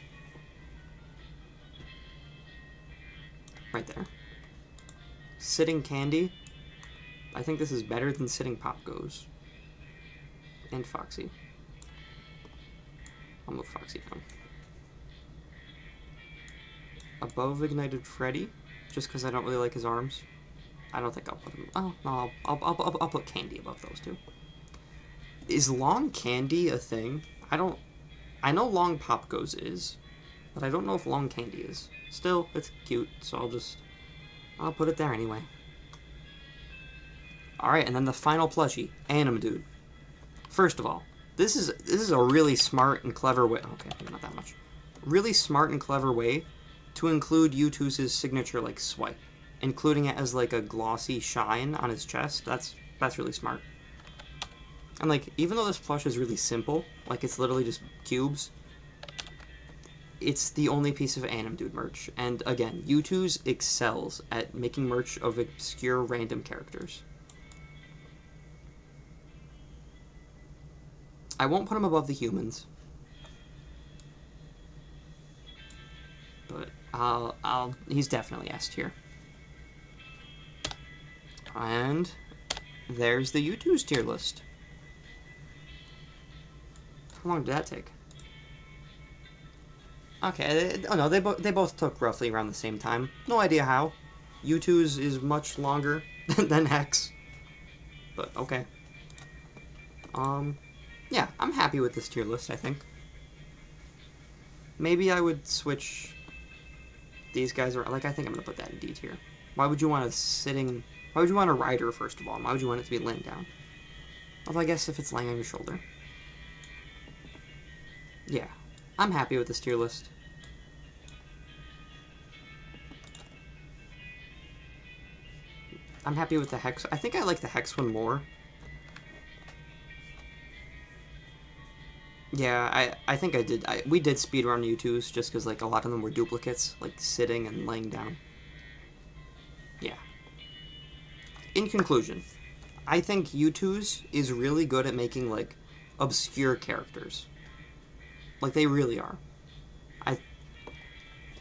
Right there. Sitting Candy. I think this is better than Sitting Pop Goes. And Foxy. I'll move Foxy down. Above Ignited Freddy, just because I don't really like his arms. I don't think I'll put him... Oh, no, I'll put Candy above those two. Is Long Candy a thing? I know Long Pop Goes is, but I don't know if Long Candy is. Still, it's cute, so I'll put it there anyway. Alright, and then the final plushie, Anim Dude. First of all, This is a really smart and clever way. Okay, not that much. Really smart and clever way to include YOUTOOZ's signature like swipe, including it as like a glossy shine on his chest. That's really smart. And like, even though this plush is really simple, like it's literally just cubes, it's the only piece of Anim Dude merch. And again, YOUTOOZ excels at making merch of obscure random characters. I won't put him above the humans, but he's definitely S tier. And there's the YOUTOOZ tier list. How long did that take? Okay, oh no, they both took roughly around the same time. No idea how. YOUTOOZ is much longer than HEX, but okay. Yeah, I'm happy with this tier list, I think. Maybe I would switch these guys around. Like, I think I'm gonna put that in D tier. Why would you want why would you want a rider, first of all? Why would you want it to be laying down? Although I guess if it's laying on your shoulder. Yeah, I'm happy with this tier list. I'm happy with the HEX. I think I like the HEX one more. Yeah, I think I did. We did speedrun YOUTOOZ just because like a lot of them were duplicates, like sitting and laying down. Yeah. In conclusion, I think YOUTOOZ is really good at making like obscure characters. Like they really are.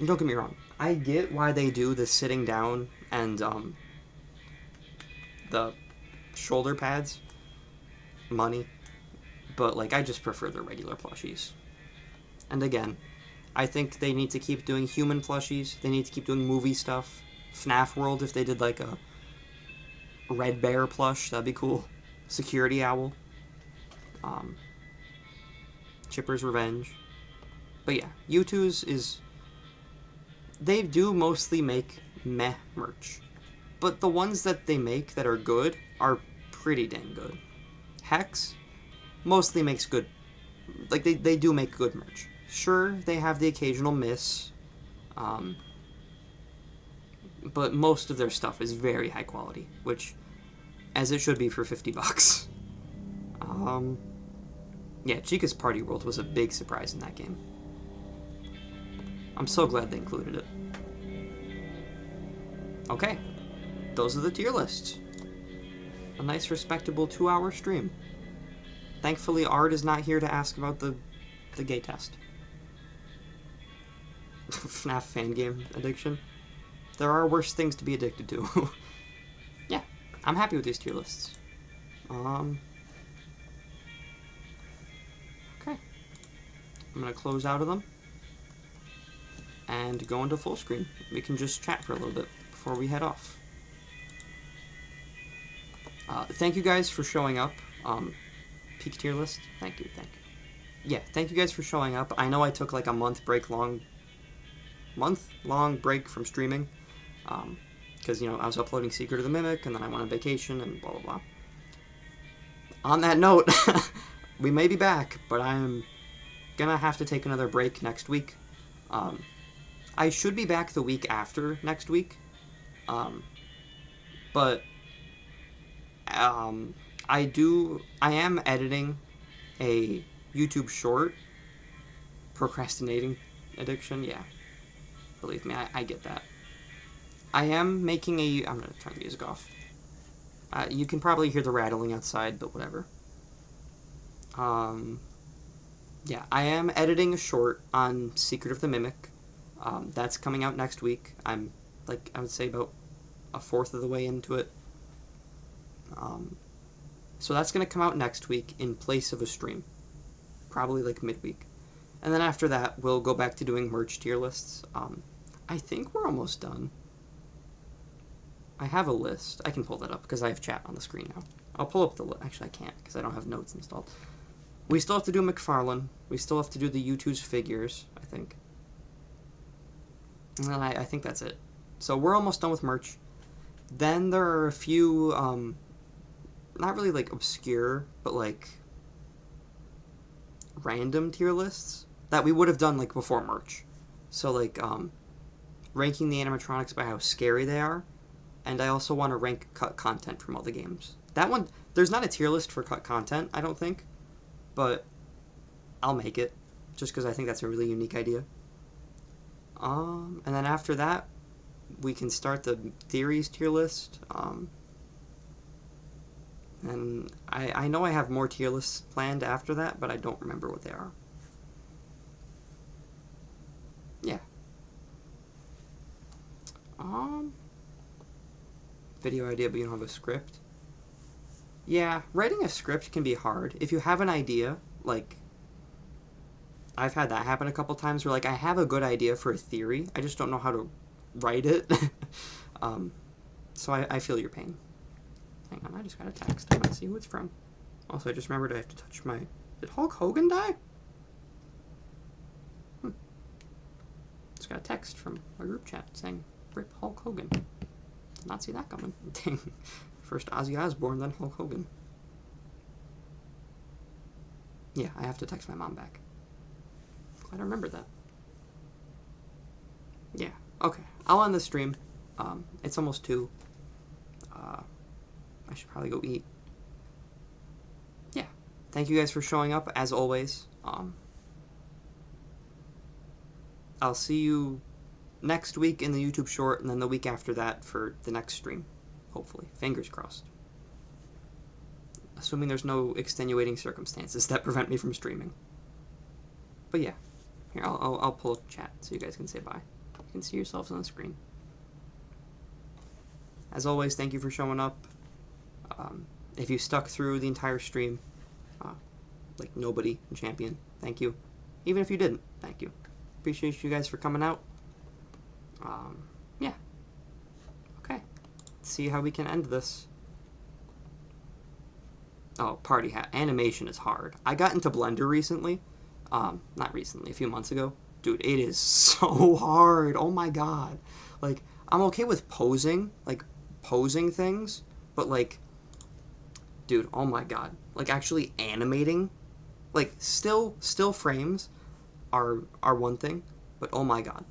Don't get me wrong. I get why they do the sitting down and the shoulder pads money. But, like, I just prefer the regular plushies. And again, I think they need to keep doing human plushies. They need to keep doing movie stuff. FNAF World, if they did, like, a Red Bear plush, that'd be cool. Security Owl. Chipper's Revenge. But yeah, YOUTOOZ is... They do mostly make meh merch. But the ones that they make that are good are pretty dang good. HEX mostly makes good, like they do make good merch. Sure, they have the occasional miss, but most of their stuff is very high quality, which, as it should be for $50. Yeah, Chica's Party World was a big surprise in that game. I'm so glad they included it. Okay, those are the tier lists. A nice, respectable 2-hour stream. Thankfully, Art is not here to ask about the gay test. FNAF fan game addiction. There are worse things to be addicted to. Yeah, I'm happy with these tier lists. Okay. I'm gonna close out of them and go into full screen. We can just chat for a little bit before we head off. Thank you guys for showing up. Peak tier list. Thank you. Yeah, thank you guys for showing up. I know I took like a month-long break from streaming, because you know I was uploading Secret of the Mimic, and then I went on vacation, and blah blah blah. On that note, we may be back, but I'm gonna have to take another break next week. I should be back the week after next week, but I am editing a YouTube short. Procrastinating addiction, yeah. Believe me, I get that. I am making I'm gonna turn the music off. You can probably hear the rattling outside, but whatever. Yeah, I am editing a short on Secret of the Mimic. That's coming out next week. I'm, like, I would say about a fourth of the way into it. So that's going to come out next week in place of a stream. Probably, like, midweek. And then after that, we'll go back to doing merch tier lists. I think we're almost done. I have a list. I can pull that up, because I have chat on the screen now. I'll pull up the list. Actually, I can't, because I don't have notes installed. We still have to do McFarlane. We still have to do the YOUTOOZ figures, I think. And then I think that's it. So we're almost done with merch. Then there are a few, not really, like, obscure, but, like, random tier lists that we would have done, like, before merch. So, like, ranking the animatronics by how scary they are, and I also want to rank cut content from all the games. That one, there's not a tier list for cut content, I don't think, but I'll make it, just because I think that's a really unique idea. And then after that, we can start the theories tier list. And I know I have more tier lists planned after that, but I don't remember what they are. Yeah. Video idea, but you don't have a script. Yeah, writing a script can be hard. If you have an idea, like, I've had that happen a couple times where, like, I have a good idea for a theory, I just don't know how to write it. So I feel your pain. Hang on, I just got a text. I want to see who it's from. Also, I just remembered I have to touch my... Did Hulk Hogan die? Just got a text from a group chat saying, "Rip Hulk Hogan." Did not see that coming. Dang. First Ozzy Osbourne, then Hulk Hogan. Yeah, I have to text my mom back. Glad I remembered that. Yeah, okay. I'll end the stream. It's almost 2. I should probably go eat. Yeah. Thank you guys for showing up, as always. I'll see you next week in the YouTube short, and then the week after that for the next stream. Hopefully. Fingers crossed. Assuming there's no extenuating circumstances that prevent me from streaming. But yeah. Here, I'll pull up chat so you guys can say bye. You can see yourselves on the screen. As always, thank you for showing up. If you stuck through the entire stream, like nobody in Champion, thank you. Even if you didn't, thank you. Appreciate you guys for coming out. Yeah. Okay. Let's see how we can end this. Oh, party hat. Animation is hard. I got into Blender recently. Not recently, a few months ago. Dude, it is so hard. Oh my god. Like, I'm okay with posing things, but like, dude, oh my god. Like, actually animating, like, still frames are one thing, but oh my god.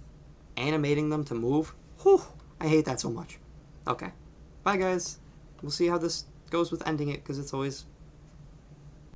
Animating them to move, whew, I hate that so much. Okay. Bye, guys. We'll see how this goes with ending it, because it's always